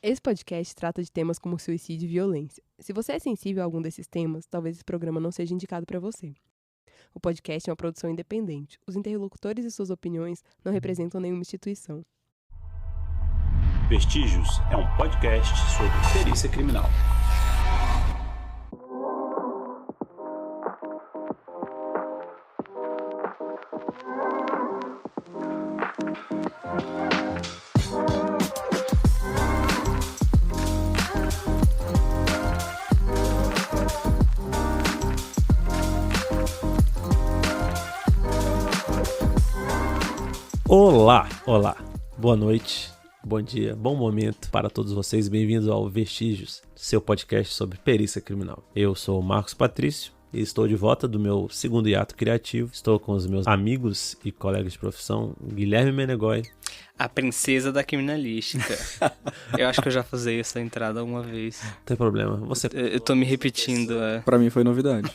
Esse podcast trata de temas como suicídio e violência. Se você é sensível a algum desses temas, talvez esse programa não seja indicado para você. O podcast é uma produção independente. Os interlocutores e suas opiniões não representam nenhuma instituição. Vestígios é um podcast sobre perícia criminal. Olá, boa noite, bom dia, bom momento para todos vocês, bem-vindos ao Vestígios, seu podcast sobre perícia criminal. Eu sou o Marcos Patrício e estou de volta do meu segundo hiato criativo, estou com os meus amigos e colegas de profissão, Guilherme Menegói. A princesa da criminalística. Eu acho que eu já fiz essa entrada uma vez. Não tem problema, Eu tô me repetindo. Pra mim foi novidade.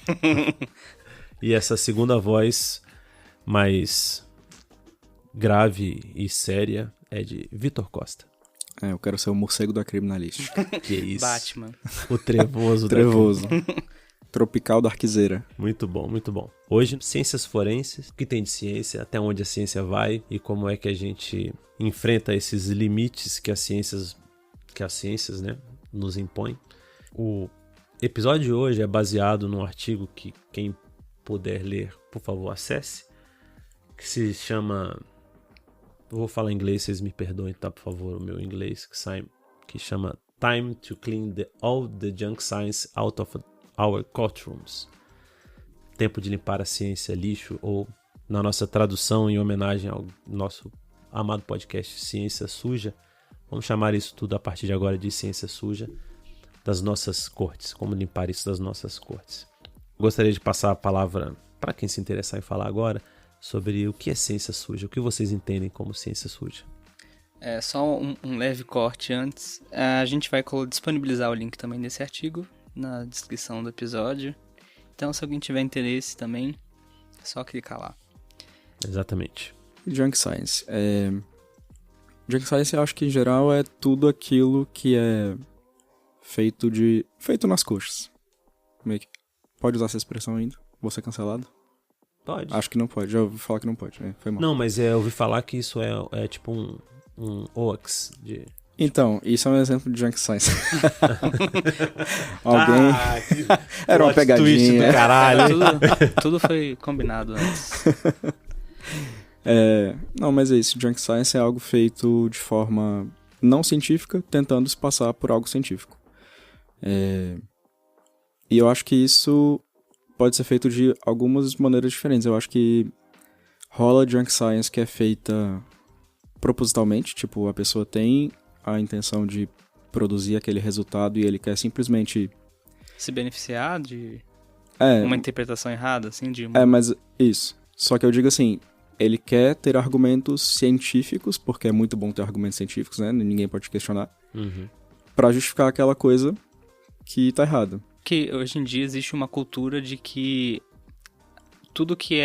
E essa segunda voz mais grave e séria é de Vitor Costa. Eu quero ser o morcego da criminalística. Que isso? Batman. O trevoso. Trevoso. Tropical da arquiseira. Muito bom, muito bom. Hoje, ciências forenses, o que tem de ciência, até onde a ciência vai e como é que a gente enfrenta esses limites que as ciências, né, nos impõem. O episódio de hoje é baseado num artigo que quem puder ler, por favor, acesse, que se chama... Eu vou falar em inglês, vocês me perdoem, tá? Por favor, o meu inglês, que chama Time to Clean All the Junk Science Out of Our Courtrooms. Tempo de limpar a ciência lixo, ou na nossa tradução em homenagem ao nosso amado podcast Ciência Suja, vamos chamar isso tudo a partir de agora de Ciência Suja das nossas cortes, como limpar isso das nossas cortes. Gostaria de passar a palavra para quem se interessar em falar agora, sobre o que é ciência suja, o que vocês entendem como ciência suja. Só um leve corte antes. A gente vai disponibilizar o link também desse artigo na descrição do episódio. Então, se alguém tiver interesse também, é só clicar lá. Exatamente. Junk Science. Junk Science, eu acho que em geral é tudo aquilo que é feito nas coxas. Pode usar essa expressão ainda? Vou ser cancelado? Pode. Acho que não pode, já ouvi falar que não pode, foi mal. Não, mas eu ouvi falar que isso é tipo um hoax de... Então, isso é um exemplo de Junk Science. Alguém... Era uma pegadinha. Do caralho. Tudo foi combinado antes. Não, mas é isso, Junk Science é algo feito de forma não científica, tentando se passar por algo científico. E eu acho que isso pode ser feito de algumas maneiras diferentes. Eu acho que rola Junk Science que é feita propositalmente, tipo, a pessoa tem a intenção de produzir aquele resultado e ele quer simplesmente... Se beneficiar de uma interpretação errada, assim, de... mas isso. Só que eu digo assim, ele quer ter argumentos científicos, porque é muito bom ter argumentos científicos, né? Ninguém pode questionar. Uhum. Pra justificar aquela coisa que tá errada. Que hoje em dia existe uma cultura de que tudo que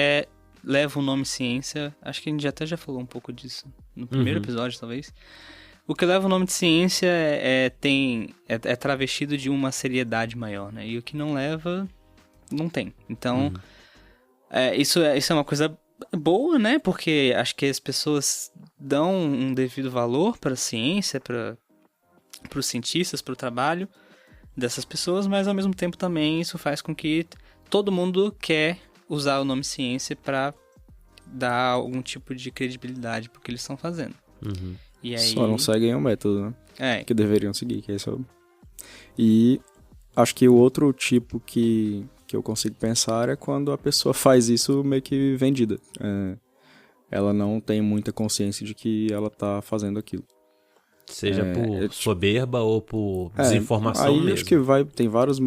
leva o nome ciência, acho que a gente até já falou um pouco disso no primeiro episódio, talvez. O que leva o nome de ciência é travestido de uma seriedade maior, né? E o que não leva, não tem. Então, isso é uma coisa boa, né? Porque acho que as pessoas dão um devido valor para a ciência, para os cientistas, para o trabalho dessas pessoas, mas ao mesmo tempo também isso faz com que todo mundo quer usar o nome ciência para dar algum tipo de credibilidade pro que eles estão fazendo. E aí... Só não seguem o método, né? Que deveriam seguir, que é isso. E acho que o outro tipo que eu consigo pensar é quando a pessoa faz isso meio que vendida. Ela não tem muita consciência de que ela tá fazendo aquilo. Seja por soberba ou por desinformação aí mesmo. Acho que tem vários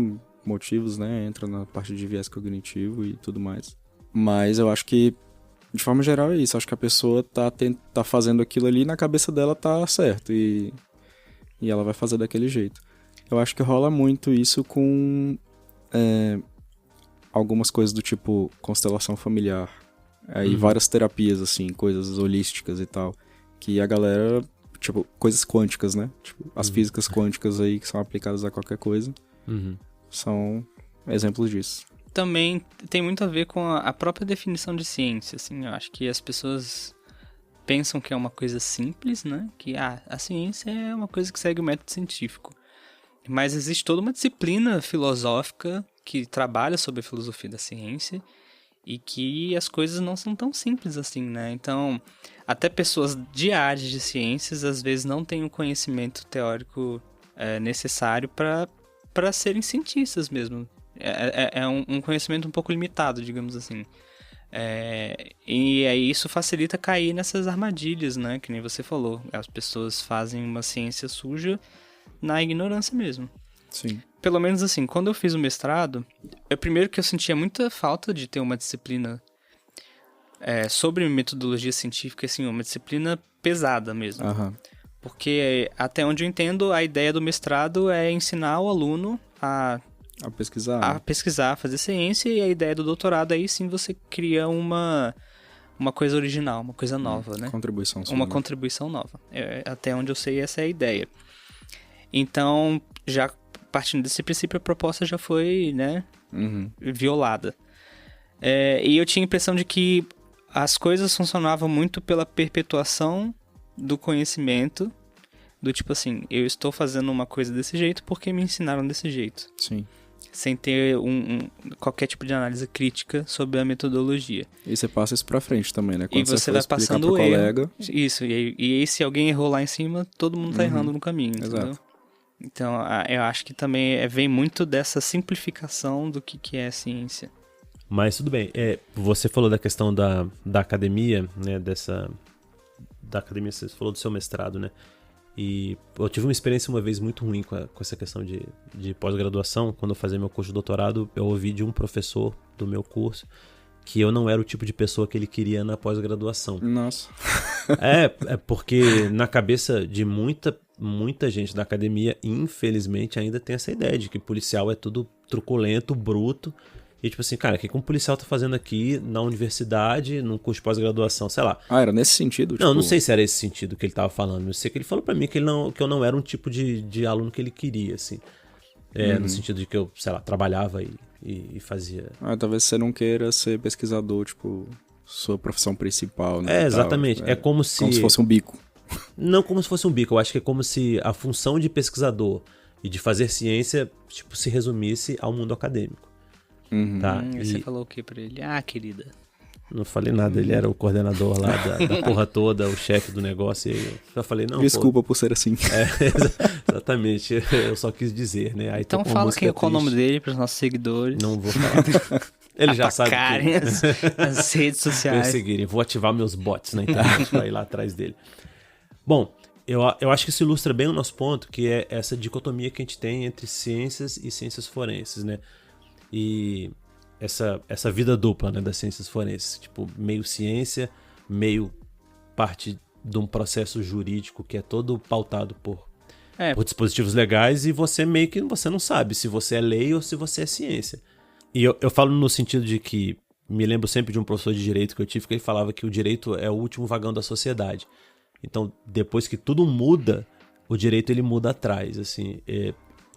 motivos, né? Entra na parte de viés cognitivo e tudo mais. Mas eu acho que, de forma geral, é isso. Acho que a pessoa tá fazendo aquilo ali e na cabeça dela tá certo. E ela vai fazer daquele jeito. Eu acho que rola muito isso com algumas coisas do tipo constelação familiar. Aí várias terapias, assim, coisas holísticas e tal. Que a galera... tipo, coisas quânticas, né? Tipo, as físicas quânticas aí que são aplicadas a qualquer coisa são exemplos disso. Também tem muito a ver com a própria definição de ciência, assim. Eu acho que as pessoas pensam que é uma coisa simples, né? Que a ciência é uma coisa que segue o método científico. Mas existe toda uma disciplina filosófica que trabalha sobre a filosofia da ciência e que as coisas não são tão simples assim, né? Então, até pessoas de áreas de ciências às vezes não têm o conhecimento teórico necessário para serem cientistas mesmo. É um conhecimento um pouco limitado, digamos assim. E aí isso facilita cair nessas armadilhas, né? Que nem você falou. As pessoas fazem uma ciência suja na ignorância mesmo. Sim. Pelo menos assim, quando eu fiz o mestrado, primeiro que eu sentia muita falta de ter uma disciplina sobre metodologia científica, assim, uma disciplina pesada mesmo. Porque, até onde eu entendo, a ideia do mestrado é ensinar o aluno a pesquisar. A pesquisar, a fazer ciência, e a ideia do doutorado, aí sim você cria uma coisa original, uma coisa nova, né? Contribuição. Uma contribuição nova. Até onde eu sei, essa é a ideia. Então, já partindo desse princípio, a proposta já foi, né, violada. E eu tinha a impressão de que as coisas funcionavam muito pela perpetuação do conhecimento, do tipo assim, eu estou fazendo uma coisa desse jeito porque me ensinaram desse jeito. Sim. Sem ter qualquer tipo de análise crítica sobre a metodologia. E você passa isso pra frente também, né? Quando você vai passando o erro. Isso, e aí se alguém errou lá em cima, todo mundo tá errando no caminho, entendeu? Exato. Então, eu acho que também vem muito dessa simplificação do que é ciência. Mas tudo bem, você falou da questão da academia, né, da academia, você falou do seu mestrado, né? E eu tive uma experiência uma vez muito ruim com essa questão de pós-graduação. Quando eu fazia meu curso de doutorado, eu ouvi de um professor do meu curso que eu não era o tipo de pessoa que ele queria na pós-graduação. Nossa. É porque na cabeça de muita gente da academia, infelizmente, ainda tem essa ideia de que policial é tudo truculento, bruto. E tipo assim, cara, o que um policial tá fazendo aqui na universidade, num curso de pós-graduação, sei lá. Era nesse sentido? Não sei se era esse sentido que ele tava falando. Eu sei que ele falou pra mim que eu não era um tipo de aluno que ele queria, assim. No sentido de que eu, sei lá, trabalhava e fazia... Talvez você não queira ser pesquisador, tipo, sua profissão principal, né? Exatamente. É como se... Como se fosse um bico. Não como se fosse um bico. Eu acho que é como se a função de pesquisador e de fazer ciência, tipo, se resumisse ao mundo acadêmico. Tá? E você falou o que pra ele? Querida. Não falei nada, ele era o coordenador lá da porra toda, o chefe do negócio. E eu só falei, não. Desculpa por ser assim. Exatamente, eu só quis dizer, né? Aí então fala qual é o nome dele pros nossos seguidores. Não vou falar. Ele já sabe. As redes sociais. Seguirem, vou ativar meus bots na internet pra ir lá atrás dele. Bom, eu acho que isso ilustra bem o nosso ponto, que é essa dicotomia que a gente tem entre ciências e ciências forenses, né? E essa vida dupla, né, das ciências forenses, tipo, meio ciência, meio parte de um processo jurídico que é todo pautado por dispositivos legais, e você meio que você não sabe se você é lei ou se você é ciência. E eu falo no sentido de que me lembro sempre de um professor de direito que eu tive, que ele falava que o direito é o último vagão da sociedade. Então, depois que tudo muda, o direito ele muda atrás, assim.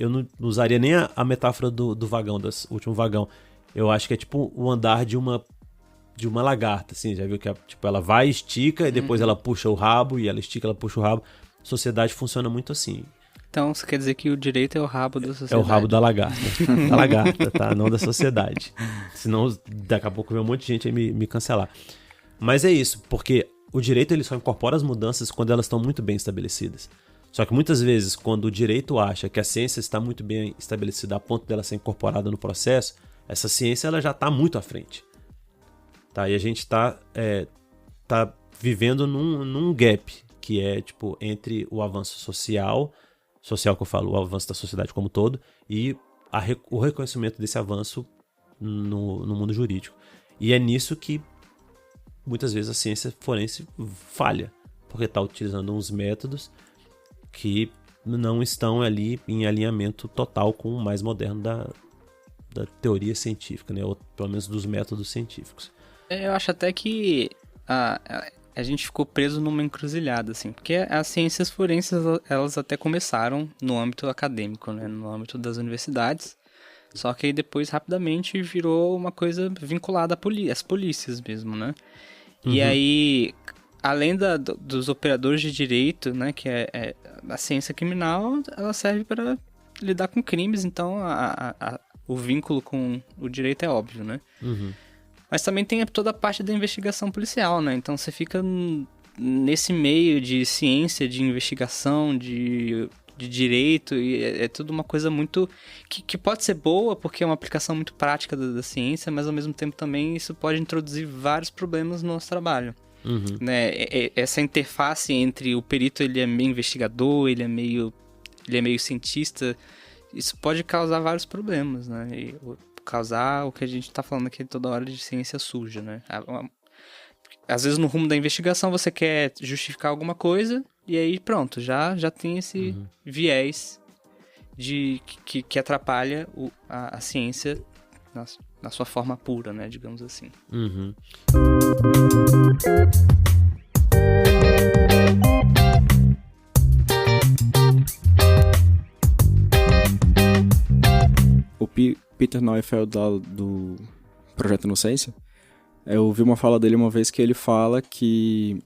Eu não usaria nem a metáfora do vagão, do último vagão. Eu acho que é tipo o andar de uma lagarta, assim. Já viu que tipo, ela vai, estica, e depois ela puxa o rabo, e ela estica, ela puxa o rabo. A sociedade funciona muito assim. Então, você quer dizer que o direito é o rabo da sociedade? É o rabo da lagarta. Da lagarta, tá? Não da sociedade. Senão, daqui a pouco vem um monte de gente aí me cancelar. Mas é isso, porque o direito ele só incorpora as mudanças quando elas estão muito bem estabelecidas. Só que muitas vezes, quando o direito acha que a ciência está muito bem estabelecida a ponto dela ser incorporada no processo, essa ciência ela já está muito à frente. Tá? E a gente está vivendo num gap, que é tipo, entre o avanço social que eu falo, o avanço da sociedade como um todo, e o reconhecimento desse avanço no mundo jurídico. E é nisso que muitas vezes a ciência forense falha, porque está utilizando uns métodos que não estão ali em alinhamento total com o mais moderno da teoria científica, né? Ou pelo menos dos métodos científicos. Eu acho até que a gente ficou preso numa encruzilhada, assim. Porque as ciências forenses, elas até começaram no âmbito acadêmico, né? No âmbito das universidades. Só que aí depois, rapidamente, virou uma coisa vinculada às polícias mesmo, né? E aí, além dos operadores de direito, né? Que é a ciência criminal, ela serve para lidar com crimes. Então, o vínculo com o direito é óbvio, né? Mas também tem toda a parte da investigação policial, né? Então você fica nesse meio de ciência, de investigação, de direito, e é tudo uma coisa muito... que pode ser boa, porque é uma aplicação muito prática da ciência, mas ao mesmo tempo também isso pode introduzir vários problemas no nosso trabalho. Né? Essa interface entre o perito, ele é meio investigador, ele é meio cientista, isso pode causar vários problemas, né? E causar o que a gente está falando aqui toda hora de ciência suja, né? Às vezes no rumo da investigação você quer justificar alguma coisa e aí pronto, já tem esse viés que atrapalha a ciência na sua forma pura, né? Digamos assim. O Peter Neufeld do Projeto Inocência, eu ouvi uma fala dele uma vez que ele fala que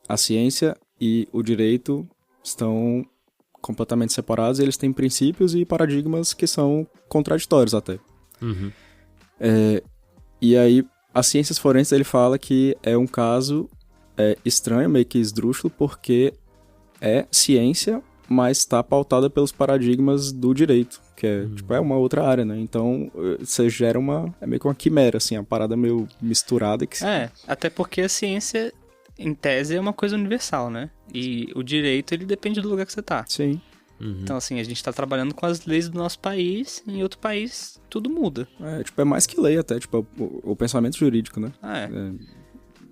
a ciência e o direito estão completamente separados, e eles têm princípios e paradigmas que são contraditórios até. E aí, as ciências forenses, ele fala que é um caso estranho, meio que esdrúxulo, porque é ciência, mas está pautada pelos paradigmas do direito, que é uma outra área, né? Então, você gera é meio que uma quimera, assim, uma parada meio misturada. Até porque a ciência, em tese, é uma coisa universal, né? E o direito, ele depende do lugar que você tá. Sim. Então, assim, a gente tá trabalhando com as leis do nosso país, e em outro país, tudo muda. É mais que lei até, o pensamento jurídico, né?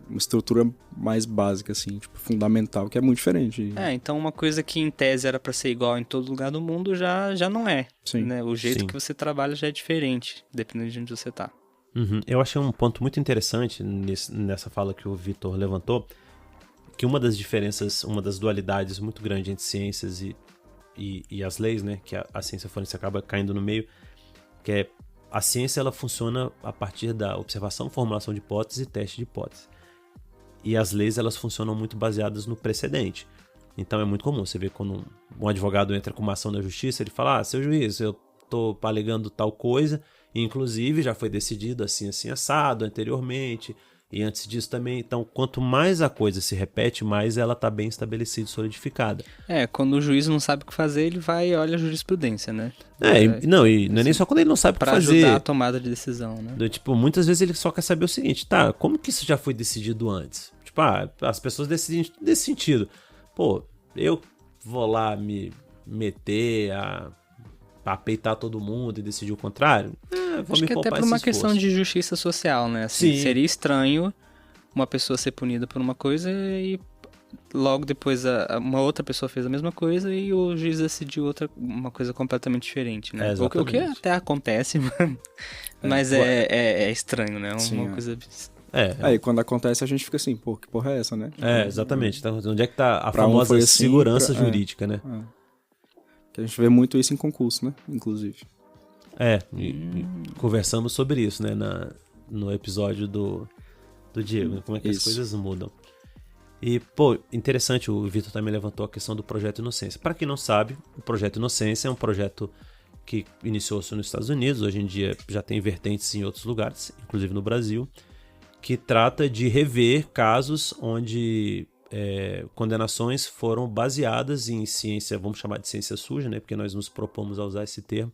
Uma estrutura mais básica, assim, fundamental, que é muito diferente. Então uma coisa que em tese era pra ser igual em todo lugar do mundo já não é. Sim. Né? O jeito que você trabalha já é diferente, dependendo de onde você tá. Eu achei um ponto muito interessante nessa fala que o Vitor levantou, que uma das diferenças, uma das dualidades muito grandes entre ciências e as leis, né, que a ciência forense acaba caindo no meio, que é a ciência, ela funciona a partir da observação, formulação de hipótese e teste de hipótese. E as leis, elas funcionam muito baseadas no precedente. Então é muito comum, você vê quando um advogado entra com uma ação na justiça, ele fala, seu juiz, eu tô alegando tal coisa, e inclusive já foi decidido assim, assim, assado anteriormente, e antes disso também. Então, quanto mais a coisa se repete, mais ela tá bem estabelecida e solidificada. Quando o juiz não sabe o que fazer, ele vai e olha a jurisprudência, né? Não é nem só quando ele não sabe o que fazer. Pra ajudar a tomada de decisão, né? Muitas vezes ele só quer saber o seguinte, como que isso já foi decidido antes? As pessoas decidem nesse sentido. Pô, eu vou lá me meter a peitar todo mundo e decidir o contrário? Acho que até por uma questão de justiça social, né? Assim, seria estranho uma pessoa ser punida por uma coisa e logo depois uma outra pessoa fez a mesma coisa e o juiz decidiu uma coisa completamente diferente, né? O que até acontece, mas é estranho, né? Uma coisa... Aí quando acontece a gente fica assim, pô, que porra é essa, né? Exatamente. Então, onde é que tá a famosa segurança jurídica, né? Que a gente vê muito isso em concurso, né? Inclusive. Conversamos sobre isso, né? No episódio do Diego, né? Como é que as coisas mudam. E, pô, interessante, o Vitor também levantou a questão do Projeto Inocência. Para quem não sabe, o Projeto Inocência é um projeto que iniciou-se nos Estados Unidos, hoje em dia já tem vertentes em outros lugares, inclusive no Brasil, que trata de rever casos onde condenações foram baseadas em ciência, vamos chamar de ciência suja, né? Porque nós nos propomos a usar esse termo,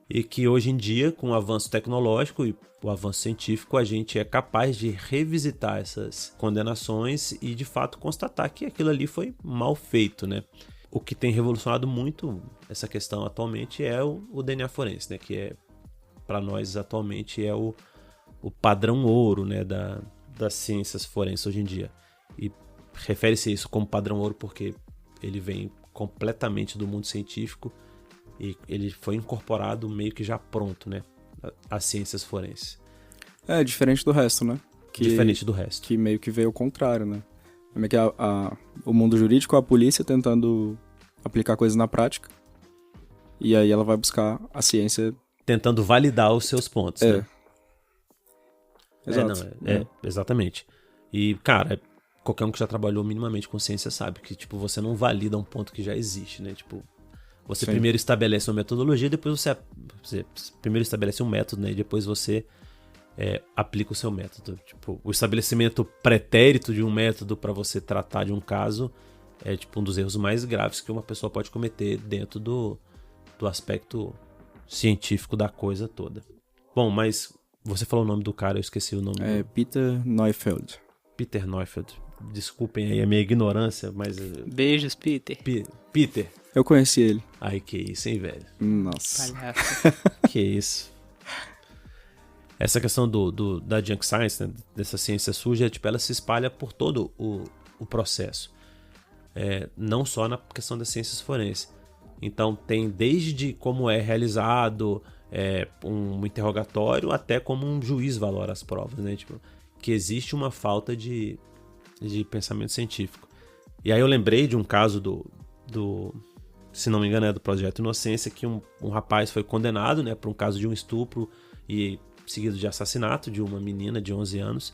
e que hoje em dia, com o avanço tecnológico e o avanço científico, a gente é capaz de revisitar essas condenações e, de fato, constatar que aquilo ali foi mal feito, né? O que tem revolucionado muito essa questão atualmente é o DNA forense, né? Que para nós, atualmente, é o padrão ouro, né? Das ciências forenses hoje em dia. E refere-se a isso como padrão ouro porque ele vem completamente do mundo científico e ele foi incorporado meio que já pronto, né? As ciências forenses. Diferente do resto, né? diferente do resto. Que meio que veio ao contrário, né? Como é que o mundo jurídico, a polícia tentando aplicar coisas na prática, e aí ela vai buscar a ciência... Tentando validar os seus pontos, né? Exato. Exatamente. E, cara, qualquer um que já trabalhou minimamente com ciência sabe que, tipo, você não valida um ponto que já existe, né? Tipo, você primeiro estabelece uma metodologia, depois você primeiro estabelece um método, né? E depois você aplica o seu método. Tipo, o estabelecimento pretérito de um método para você tratar de um caso é, tipo, um dos erros mais graves que uma pessoa pode cometer dentro do aspecto científico da coisa toda. Bom, mas você falou o nome do cara, eu esqueci o nome. Peter Neufeld. Peter Neufeld. Desculpem aí a minha ignorância, mas... Beijos, Peter. Peter. Eu conheci ele. Ai, que isso, hein, velho? Nossa. Palhaço. Que isso. Essa questão da junk science, né, dessa ciência suja, tipo, ela se espalha por todo o processo. Não só na questão das ciências forenses. Então tem desde como é realizado um interrogatório até como um juiz valora as provas, né? Tipo, que existe uma falta de pensamento científico. E aí eu lembrei de um caso se não me engano, do Projeto Inocência, que um rapaz foi condenado, né, por um caso de um estupro e seguido de assassinato de uma menina de 11 anos.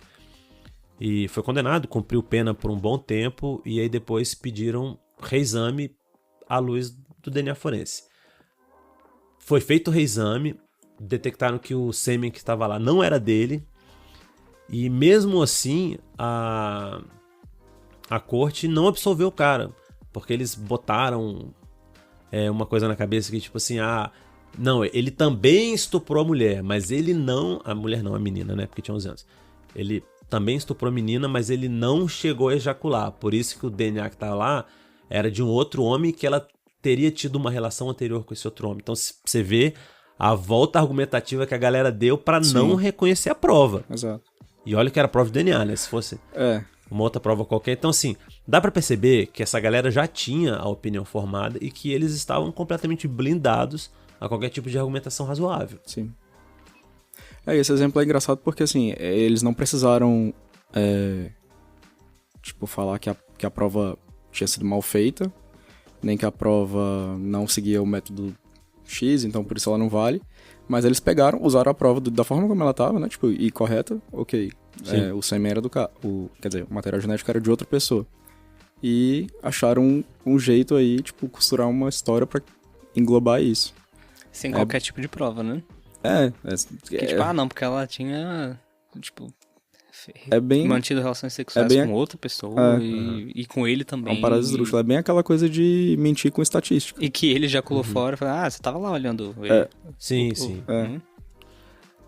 E foi condenado, cumpriu pena por um bom tempo, e aí depois pediram reexame à luz do DNA forense. Foi feito o reexame, detectaram que o sêmen que estava lá não era dele, e mesmo assim a corte não absolveu o cara, porque eles botaram uma coisa na cabeça que tipo assim, não, ele também estuprou a mulher, mas ele não... A mulher não, a menina, né? Porque tinha 11 anos. Ele também estuprou a menina, mas ele não chegou a ejacular. Por isso que o DNA que tá lá era de um outro homem que ela teria tido uma relação anterior com esse outro homem. Então você vê a volta argumentativa que a galera deu pra não reconhecer a prova. Exato. E olha que era prova de DNA, né? Se fosse uma outra prova qualquer. Então, assim, dá pra perceber que essa galera já tinha a opinião formada e que eles estavam completamente blindados a qualquer tipo de argumentação razoável. Sim. Esse exemplo é engraçado porque, assim, eles não precisaram, falar que a prova tinha sido mal feita, nem que a prova não seguia o método X, então por isso ela não vale. Mas eles pegaram, usaram a prova da forma como ela estava, né? Tipo, e correta, ok. O sêmen era o material genético era de outra pessoa. E acharam um jeito aí, tipo, costurar uma história pra englobar isso. Sem qualquer tipo de prova, né? Não, porque ela tinha, mantido relações sexuais com outra pessoa e com ele também. É uma parada esdrúxula. É bem aquela coisa de mentir com estatística. E que ele ejaculou fora e falou, você tava lá olhando ele. Sim.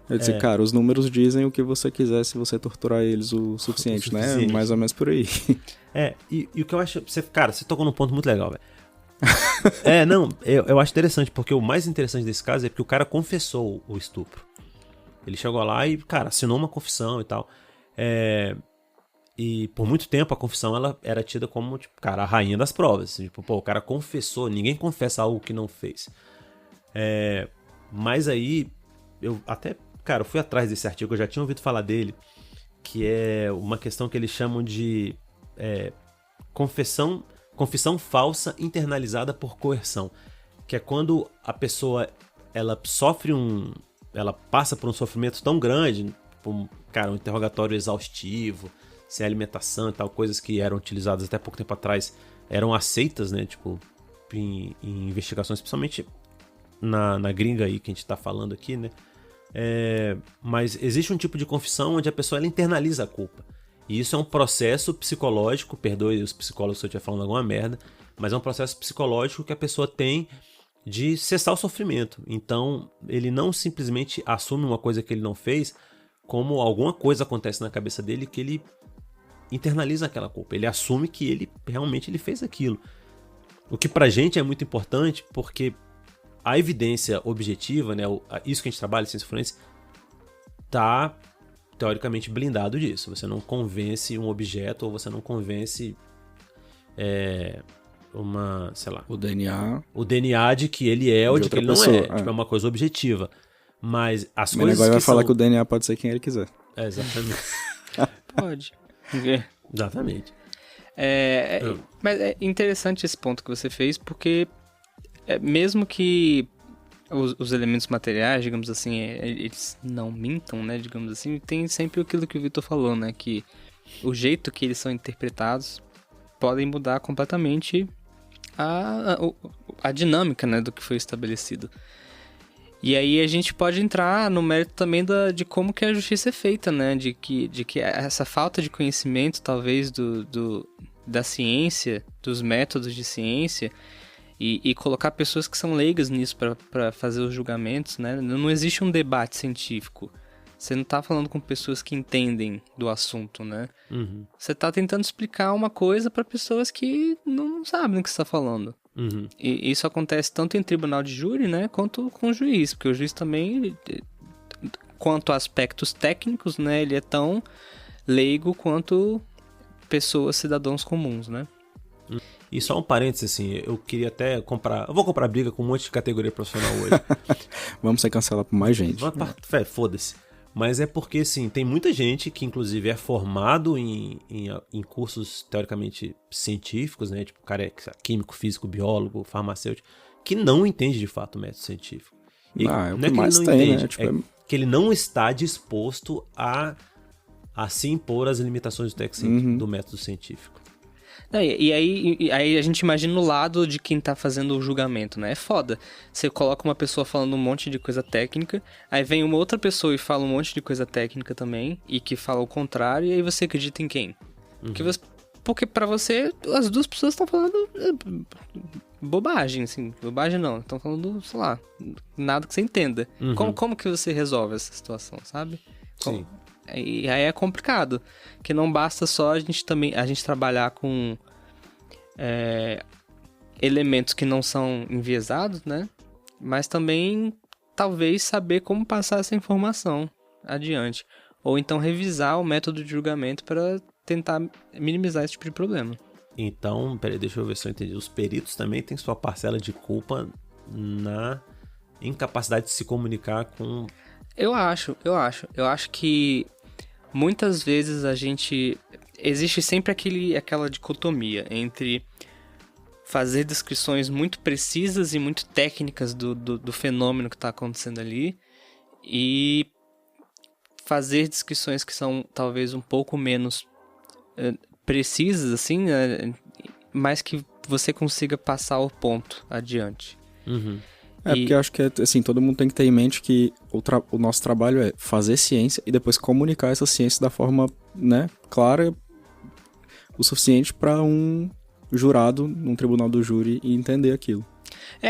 Eu disse, cara, os números dizem o que você quiser se você torturar eles o suficiente, né? Mais ou menos por aí. E o que eu acho... Você tocou num ponto muito legal, velho. Eu acho interessante, porque o mais interessante desse caso é que o cara confessou o estupro. Ele chegou lá e, cara, assinou uma confissão e tal. E por muito tempo a confissão ela era tida como, a rainha das provas. Tipo, o cara confessou, ninguém confessa algo que não fez. Mas aí, eu fui atrás desse artigo, eu já tinha ouvido falar dele, que é uma questão que eles chamam de confissão falsa internalizada por coerção, que é quando a pessoa ela passa por um sofrimento tão grande, um interrogatório exaustivo, sem alimentação e tal, coisas que eram utilizadas até pouco tempo atrás, eram aceitas, né, em investigações, principalmente na gringa aí que a gente tá falando aqui, né, mas existe um tipo de confissão onde a pessoa ela internaliza a culpa. E isso é um processo psicológico, perdoe os psicólogos se eu estiver falando alguma merda, mas é um processo psicológico que a pessoa tem de cessar o sofrimento. Então, ele não simplesmente assume uma coisa que ele não fez, como alguma coisa acontece na cabeça dele que ele internaliza aquela culpa. Ele assume que ele realmente fez aquilo. O que pra gente é muito importante, porque a evidência objetiva, né, isso que a gente trabalha, ciência forense, tá teoricamente blindado disso. Você não convence um objeto ou você não convence o DNA de que ele é ou de que ele não é. É uma coisa objetiva. Mas as coisas agora vai falar que o DNA pode ser quem ele quiser. Exatamente. Pode. Exatamente. Mas é interessante esse ponto que você fez, porque mesmo que os elementos materiais, digamos assim, eles não mintam, né, digamos assim, tem sempre aquilo que o Vitor falou, né, que o jeito que eles são interpretados podem mudar completamente a dinâmica, né, do que foi estabelecido. E aí a gente pode entrar no mérito também de como que a justiça é feita, né, de que essa falta de conhecimento, talvez, da ciência, dos métodos de ciência, e colocar pessoas que são leigas nisso para fazer os julgamentos, né, não existe um debate científico. Você não tá falando com pessoas que entendem do assunto, né? Uhum. Você tá tentando explicar uma coisa para pessoas que não sabem do que você tá falando. Uhum. E isso acontece tanto em tribunal de júri, né, quanto com o juiz, porque o juiz também, quanto a aspectos técnicos, né, ele é tão leigo quanto pessoas, cidadãos comuns, né? E só um parênteses, assim, eu queria até comprar... Eu vou comprar briga com um monte de categoria profissional hoje. Vamos ser cancelados por mais gente. Foda-se. Mas é porque, assim, tem muita gente que, inclusive, é formado em cursos, teoricamente, científicos, né? Tipo, cara é químico, físico, biólogo, farmacêutico, que não entende, de fato, o método científico. E é o não é que que mais ele não tem, entende, né? Tipo, é que ele não está disposto a se impor às limitações do método científico. E aí a gente imagina o lado de quem tá fazendo o julgamento, né? É foda. Você coloca uma pessoa falando um monte de coisa técnica, aí vem uma outra pessoa e fala um monte de coisa técnica também, e que fala o contrário, e aí você acredita em quem? Uhum. Porque pra você, as duas pessoas estão falando bobagem, assim. Bobagem não, estão falando, sei lá, nada que você entenda. Uhum. Como que você resolve essa situação, sabe? Sim. E aí é complicado, que não basta só a gente trabalhar com elementos que não são enviesados, né? Mas também talvez saber como passar essa informação adiante, ou então revisar o método de julgamento para tentar minimizar esse tipo de problema. Então, peraí, deixa eu ver se eu entendi. Os peritos também têm sua parcela de culpa na incapacidade de se comunicar com... Eu acho que muitas vezes existe sempre aquela dicotomia entre fazer descrições muito precisas e muito técnicas do fenômeno que está acontecendo ali e fazer descrições que são talvez um pouco menos precisas, assim, né, mas que você consiga passar o ponto adiante. Uhum. Porque eu acho que, assim, todo mundo tem que ter em mente que o nosso trabalho é fazer ciência e depois comunicar essa ciência da forma, né, clara o suficiente para um jurado num tribunal do júri entender aquilo.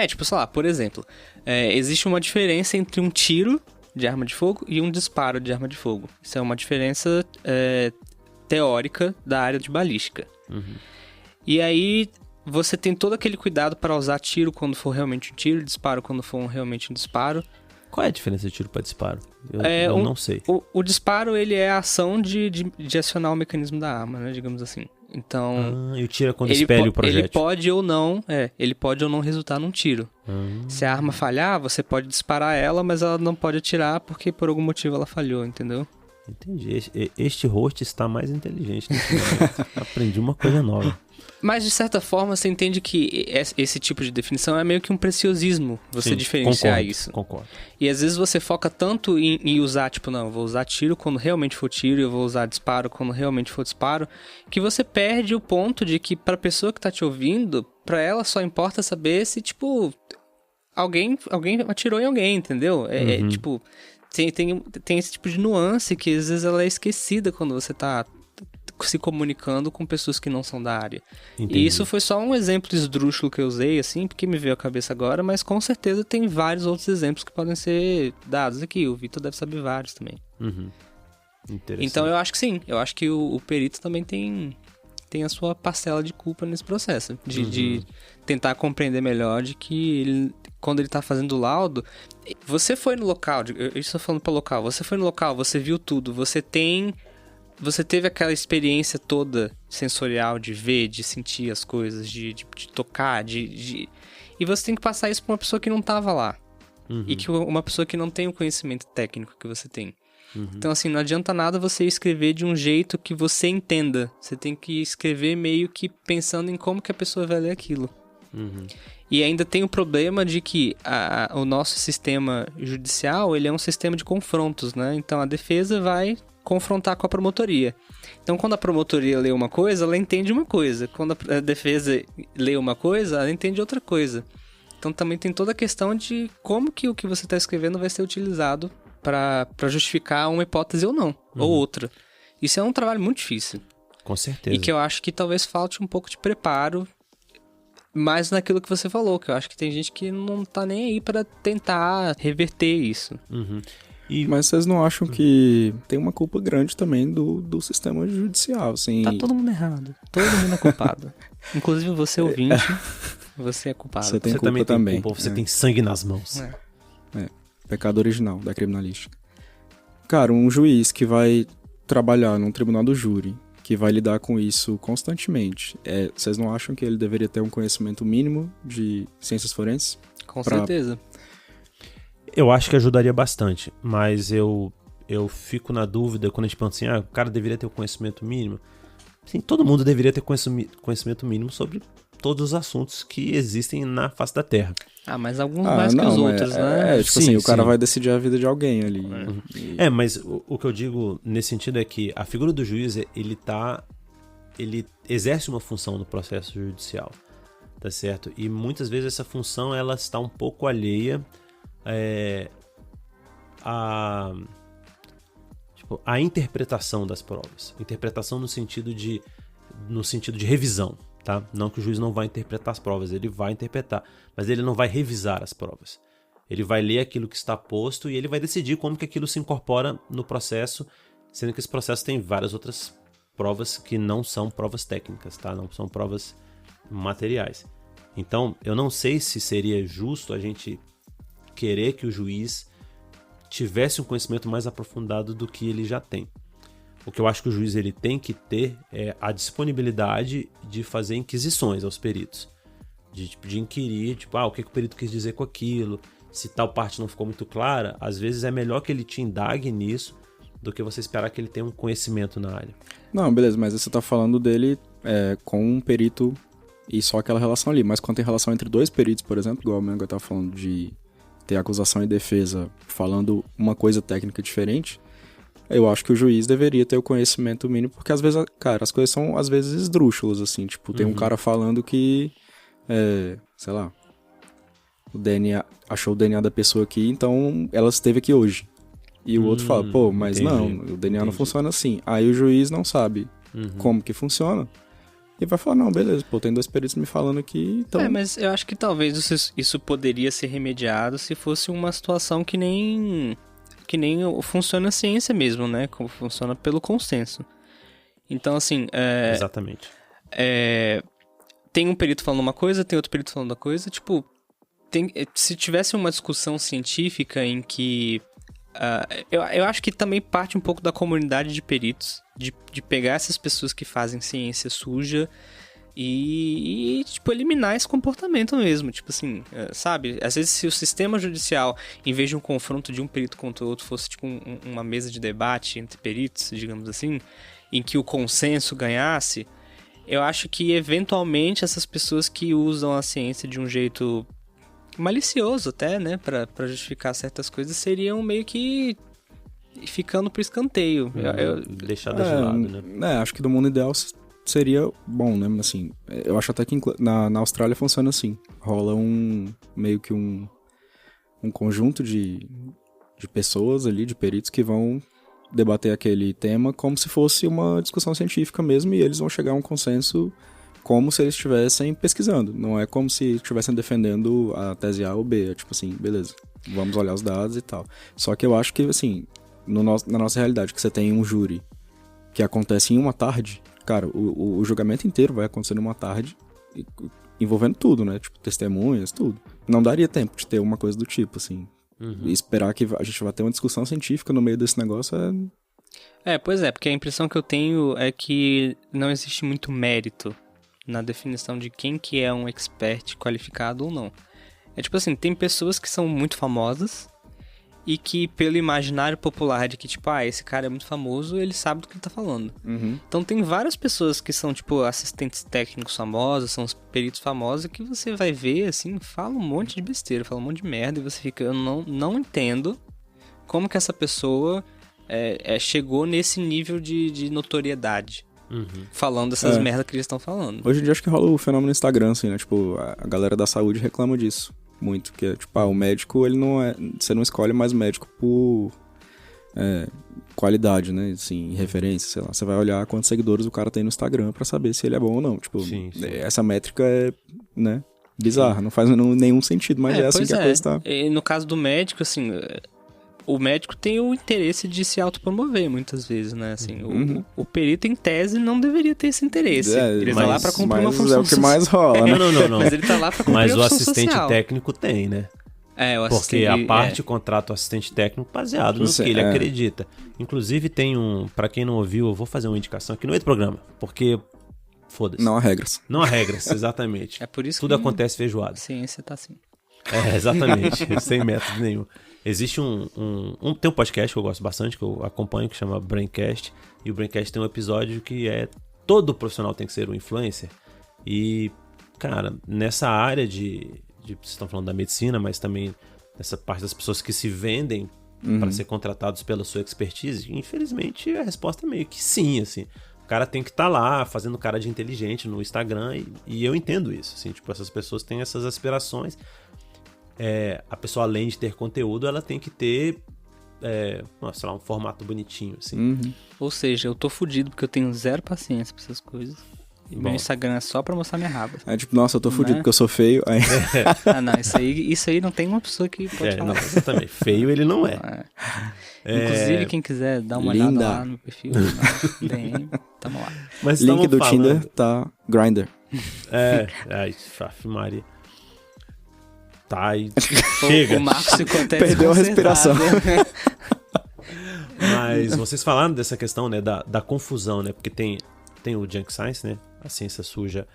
Tipo, sei lá, por exemplo, existe uma diferença entre um tiro de arma de fogo e um disparo de arma de fogo. Isso é uma diferença teórica da área de balística. Uhum. E aí você tem todo aquele cuidado para usar tiro quando for realmente um tiro, disparo quando for realmente um disparo. Qual é a diferença de tiro para disparo? Eu não sei. O disparo, ele é a ação de acionar o mecanismo da arma, né, digamos assim. Então... e o tiro é quando expele o projétil. Ele pode ou não resultar num tiro. Se a arma falhar, você pode disparar ela, mas ela não pode atirar porque por algum motivo ela falhou, entendeu? Entendi. Este host está mais inteligente nesse momento. Aprendi uma coisa nova. Mas, de certa forma, você entende que esse tipo de definição é meio que um preciosismo, você diferenciar isso. Concordo. E às vezes você foca tanto em usar, tipo, não, eu vou usar tiro quando realmente for tiro, eu vou usar disparo quando realmente for disparo, que você perde o ponto de que pra pessoa que tá te ouvindo, pra ela só importa saber se, tipo, alguém atirou em alguém, entendeu? Tipo, tem esse tipo de nuance que às vezes ela é esquecida quando você tá se comunicando com pessoas que não são da área. Entendi. E isso foi só um exemplo esdrúxulo que eu usei, assim, porque me veio à cabeça agora, mas com certeza tem vários outros exemplos que podem ser dados aqui. O Vitor deve saber vários também. Uhum. Interessante. Então eu acho que sim, eu acho que o perito também tem a sua parcela de culpa nesse processo, de tentar compreender melhor de que quando ele tá fazendo o laudo, você foi no local, eu estou falando para local, você foi no local, você viu tudo, você teve aquela experiência toda sensorial de ver, de sentir as coisas, de tocar, e você tem que passar isso pra uma pessoa que não tava lá. Uhum. E que uma pessoa que não tem o conhecimento técnico que você tem. Então, assim, não adianta nada você escrever de um jeito que você entenda. Você tem que escrever meio que pensando em como que a pessoa vai ler aquilo. E ainda tem o problema de que o nosso sistema judicial, ele é um sistema de confrontos, né? Então, a defesa vai confrontar com a promotoria. Então, quando a promotoria lê uma coisa, ela entende uma coisa. Quando a defesa lê uma coisa, ela entende outra coisa. Então, também tem toda a questão de como que o que você está escrevendo vai ser utilizado para justificar uma hipótese ou não, ou outra. Isso é um trabalho muito difícil. Com certeza. E que eu acho que talvez falte um pouco de preparo, mais naquilo que você falou, que eu acho que tem gente que não tá nem aí para tentar reverter isso. Mas vocês não acham que tem uma culpa grande também do sistema judicial, assim? Tá todo mundo errado. Todo mundo é culpado. Inclusive você, ouvinte, você é culpado. Você tem Você culpa também tem também. culpa, você tem sangue nas mãos. Pecado original da criminalística. Cara, um juiz que vai trabalhar num tribunal do júri, que vai lidar com isso constantemente, vocês não acham que ele deveria ter um conhecimento mínimo de ciências forenses? Com certeza. Eu acho que ajudaria bastante, mas eu fico na dúvida quando a gente pensa assim, o cara deveria ter o conhecimento mínimo. Sim, todo mundo deveria ter conhecimento mínimo sobre todos os assuntos que existem na face da Terra. Mas alguns mais que os outros, né? Tipo assim, o cara vai decidir a vida de alguém ali. Mas o que eu digo nesse sentido é que a figura do juiz, ele exerce uma função no processo judicial, tá certo? E muitas vezes essa função, ela está um pouco alheia a interpretação das provas. Interpretação no sentido de revisão, tá? Não que o juiz não vai interpretar as provas, ele vai interpretar, mas ele não vai revisar as provas. Ele vai ler aquilo que está posto e ele vai decidir como que aquilo se incorpora no processo, sendo que esse processo tem várias outras provas que não são provas técnicas, tá? Não são provas materiais. Então, eu não sei se seria justo a gente querer que o juiz tivesse um conhecimento mais aprofundado do que ele já tem. O que eu acho que o juiz ele tem que ter é a disponibilidade de fazer inquisições aos peritos. De inquirir, o que o perito quis dizer com aquilo, se tal parte não ficou muito clara, às vezes é melhor que ele te indague nisso do que você esperar que ele tenha um conhecimento na área. Não, beleza, mas você tá falando dele com um perito e só aquela relação ali, mas quando tem relação entre dois peritos, por exemplo, igual o Mengo tá falando de ter acusação e defesa falando uma coisa técnica diferente, eu acho que o juiz deveria ter o conhecimento mínimo, porque às vezes, cara, as coisas são às vezes esdrúxulas, assim, tem um cara falando que, sei lá, o DNA, achou o DNA da pessoa aqui, então ela esteve aqui hoje. E o outro fala, mas entendi, não, o DNA não funciona assim. Aí o juiz não sabe como que funciona. E vai falar, não, beleza, tem dois peritos me falando aqui, então... mas eu acho que talvez isso poderia ser remediado se fosse uma situação que nem funciona a ciência mesmo, né? Como funciona pelo consenso. Então, assim... Exatamente. Tem um perito falando uma coisa, tem outro perito falando outra coisa, se tivesse uma discussão científica em que... eu acho que também parte um pouco da comunidade de peritos, de pegar essas pessoas que fazem ciência suja e eliminar esse comportamento mesmo. Sabe? Às vezes, se o sistema judicial, em vez de um confronto de um perito contra o outro, fosse uma mesa de debate entre peritos, digamos assim, em que o consenso ganhasse, eu acho que, eventualmente, essas pessoas que usam a ciência de um jeito malicioso até, né, pra justificar certas coisas, seriam meio que ficando pro escanteio. Deixadas de lado, né? Acho que do mundo ideal seria bom, né, assim, eu acho até que na Austrália funciona assim, rola meio que um conjunto de pessoas ali, de peritos que vão debater aquele tema como se fosse uma discussão científica mesmo, e eles vão chegar a um consenso como se eles estivessem pesquisando. Não é como se estivessem defendendo a tese A ou B. Beleza, vamos olhar os dados e tal. Só que eu acho que, assim, na nossa realidade, que você tem um júri que acontece em uma tarde, cara, o julgamento inteiro vai acontecer numa tarde, envolvendo tudo, né? Testemunhas, tudo. Não daria tempo de ter uma coisa do tipo, assim. E esperar que a gente vá ter uma discussão científica no meio desse negócio Pois é, porque a impressão que eu tenho é que não existe muito mérito na definição de quem que é um expert qualificado ou não. Tem pessoas que são muito famosas e que pelo imaginário popular de que, tipo, esse cara é muito famoso, ele sabe do que ele tá falando. Então tem várias pessoas que são, tipo, assistentes técnicos famosos, são os peritos famosos, que você vai ver, assim, fala um monte de besteira, fala um monte de merda, e você fica, eu não entendo como que essa pessoa chegou nesse nível de notoriedade. Falando dessas merdas que eles estão falando. Hoje em dia acho que rola o fenômeno no Instagram, assim, né? Tipo, a galera da saúde reclama disso muito. Que é, tipo, o médico, ele não é... Você não escolhe mais médico por qualidade, né? Assim, referência, sei lá. Você vai olhar quantos seguidores o cara tem no Instagram pra saber se ele é bom ou não. Tipo, Sim. essa métrica é, né? Bizarra. Não faz nenhum sentido, mas é assim que a coisa tá. E no caso do médico, assim... O médico tem o interesse de se autopromover, muitas vezes, né? Assim, o perito, em tese, não deveria ter esse interesse. Ele tá lá pra cumprir uma função social. É o que mais rola, né? Não. Mas ele tá lá pra cumprir Mas uma o função assistente social. técnico tem, né? O assistente... Porque a parte contrata o assistente técnico baseado no que ele acredita. Inclusive tem pra quem não ouviu, eu vou fazer uma indicação aqui no meio do programa, porque... Foda-se. Não há regras. Não há regras, exatamente. É por isso Tudo que acontece feijoada. A ciência tá assim. Exatamente. Sem método nenhum. Existe tem um podcast que eu gosto bastante, que eu acompanho, que chama Braincast. E o Braincast tem um episódio que todo profissional tem que ser um influencer. E, cara, nessa área vocês estão falando da medicina, mas também nessa parte das pessoas que se vendem para ser contratados pela sua expertise, infelizmente a resposta é meio que sim, assim. O cara tem que estar lá fazendo cara de inteligente no Instagram e eu entendo isso, assim, tipo, essas pessoas têm essas aspirações. A pessoa, além de ter conteúdo, ela tem que ter, sei lá, um formato bonitinho, assim. Ou seja, eu tô fudido porque eu tenho zero paciência pra essas coisas. E meu Instagram é só pra mostrar minha raba. Tipo, nossa, eu tô fudido porque eu sou feio. Aí... não, isso aí não tem uma pessoa que pode falar. Não, exatamente. Feio ele não é. Inclusive, quem quiser dar uma olhada lá no meu perfil, DM, tamo lá. Mas link do Tinder tá Grindr. Ai, Maria. Tá, e chega. O Marcos ficou até perdeu a respiração. Mas vocês falaram dessa questão, né, da confusão, né? Porque tem o junk science, né? A ciência suja.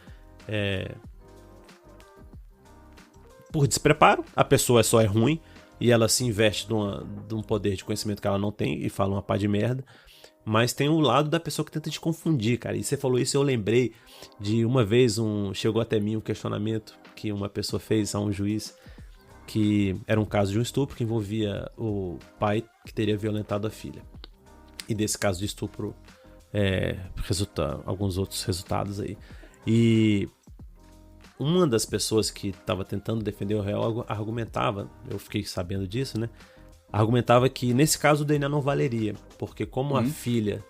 Por despreparo, a pessoa só é ruim e ela se investe de um poder de conhecimento que ela não tem e fala uma pá de merda. Mas tem o lado da pessoa que tenta te confundir, cara. E você falou isso, eu lembrei de uma vez chegou até mim um questionamento que uma pessoa fez a um juiz, que era um caso de um estupro que envolvia o pai que teria violentado a filha. E desse caso de estupro resulta alguns outros resultados aí. E uma das pessoas que estava tentando defender o réu argumentava, eu fiquei sabendo disso, né? Argumentava que nesse caso o DNA não valeria, porque como a filha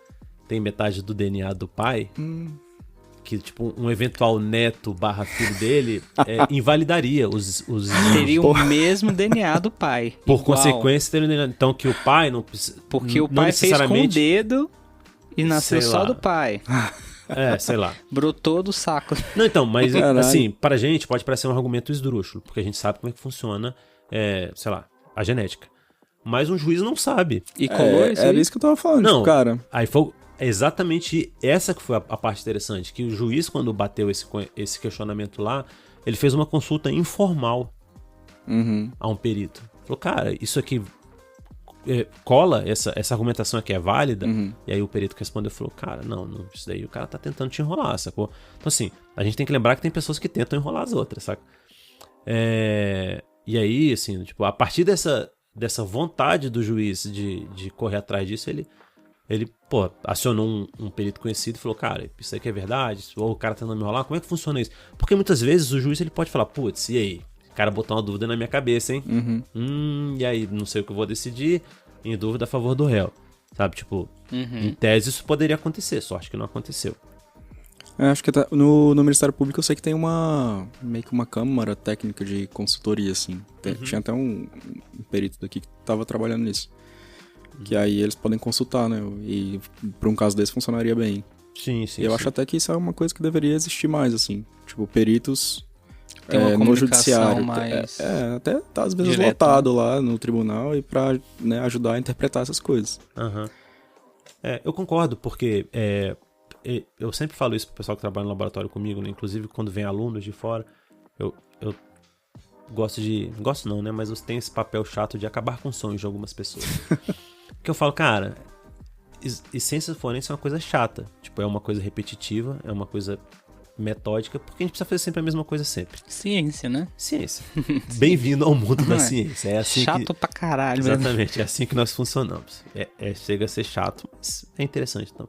tem metade do DNA do pai, que tipo um eventual neto / filho dele invalidaria os teria o mesmo DNA do pai. Por consequência, teria o DNA. Então que o pai não precisa. Porque o pai fez com o dedo e nasceu só do pai. Sei lá. Brotou do saco. Não, então, mas assim, pra gente pode parecer um argumento esdrúxulo, porque a gente sabe como é que funciona, sei lá, a genética. Mas um juiz não sabe. E colou isso aí? Era isso que eu tava falando, não, tipo, cara. Aí foi exatamente essa que foi a parte interessante, que o juiz, quando bateu esse questionamento lá, ele fez uma consulta informal a um perito. Falou, cara, isso aqui cola, essa argumentação aqui é válida? E aí o perito que respondeu falou, cara, não, isso daí o cara tá tentando te enrolar, sacou? Então assim, a gente tem que lembrar que tem pessoas que tentam enrolar as outras, saca? E aí, assim, tipo, a partir dessa vontade do juiz de correr atrás disso, ele acionou um perito conhecido e falou, cara, isso aqui é verdade? Ou o cara tá tentando me enrolar? Como é que funciona isso? Porque muitas vezes o juiz ele pode falar, putz, e aí? O cara botou uma dúvida na minha cabeça, hein? E aí, não sei o que eu vou decidir, em dúvida a favor do réu. Sabe, tipo, em tese isso poderia acontecer, só acho que não aconteceu. Acho que no Ministério Público eu sei que tem meio que uma câmara técnica de consultoria, assim. Tinha até um perito daqui que tava trabalhando nisso. Que aí eles podem consultar, né? E pra um caso desse funcionaria bem. Sim. E eu acho até que isso é uma coisa que deveria existir mais, assim. Tipo, peritos no judiciário. Mais até tá às vezes direta, lotado lá no tribunal e pra ajudar a interpretar essas coisas. Eu concordo, porque eu sempre falo isso pro pessoal que trabalha no laboratório comigo, né? Inclusive quando vem alunos de fora, eu Gosto não, né? Mas tem esse papel chato de acabar com sonhos de algumas pessoas. Que eu falo, cara, e ciências forenses é uma coisa chata. Tipo, é uma coisa repetitiva, é uma coisa metódica, porque a gente precisa fazer sempre a mesma coisa sempre. Ciência, né? Ciência. Bem-vindo ao mundo da ciência. É assim chato pra caralho. Exatamente, é assim que nós funcionamos. Chega a ser chato, mas é interessante, então.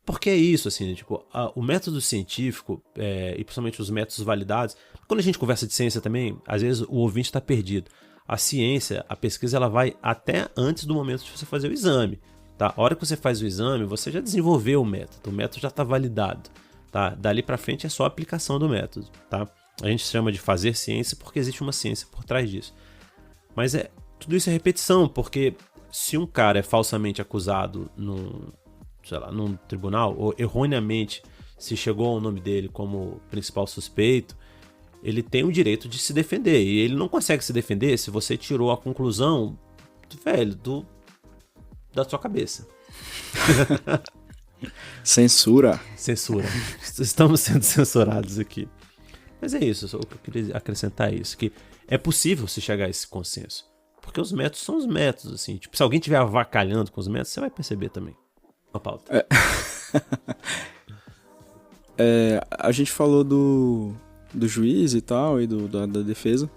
Porque é isso, assim, tipo, o método científico, e principalmente os métodos validados, quando a gente conversa de ciência também, às vezes o ouvinte está perdido. A ciência, a pesquisa, ela vai até antes do momento de você fazer o exame, tá? A hora que você faz o exame, você já desenvolveu o método já está validado, tá? Dali para frente é só a aplicação do método, tá? A gente chama de fazer ciência porque existe uma ciência por trás disso. Mas tudo isso é repetição, porque se um cara é falsamente acusado num tribunal, ou erroneamente se chegou ao nome dele como principal suspeito, ele tem o direito de se defender. E ele não consegue se defender se você tirou a conclusão, da sua cabeça. Censura. Estamos sendo censurados aqui. Mas é isso, só o que eu queria acrescentar é isso, que é possível se chegar a esse consenso. Porque os métodos são os métodos, assim. Tipo, se alguém estiver avacalhando com os métodos, você vai perceber também. Uma pauta. A gente falou do juiz e tal, e da defesa,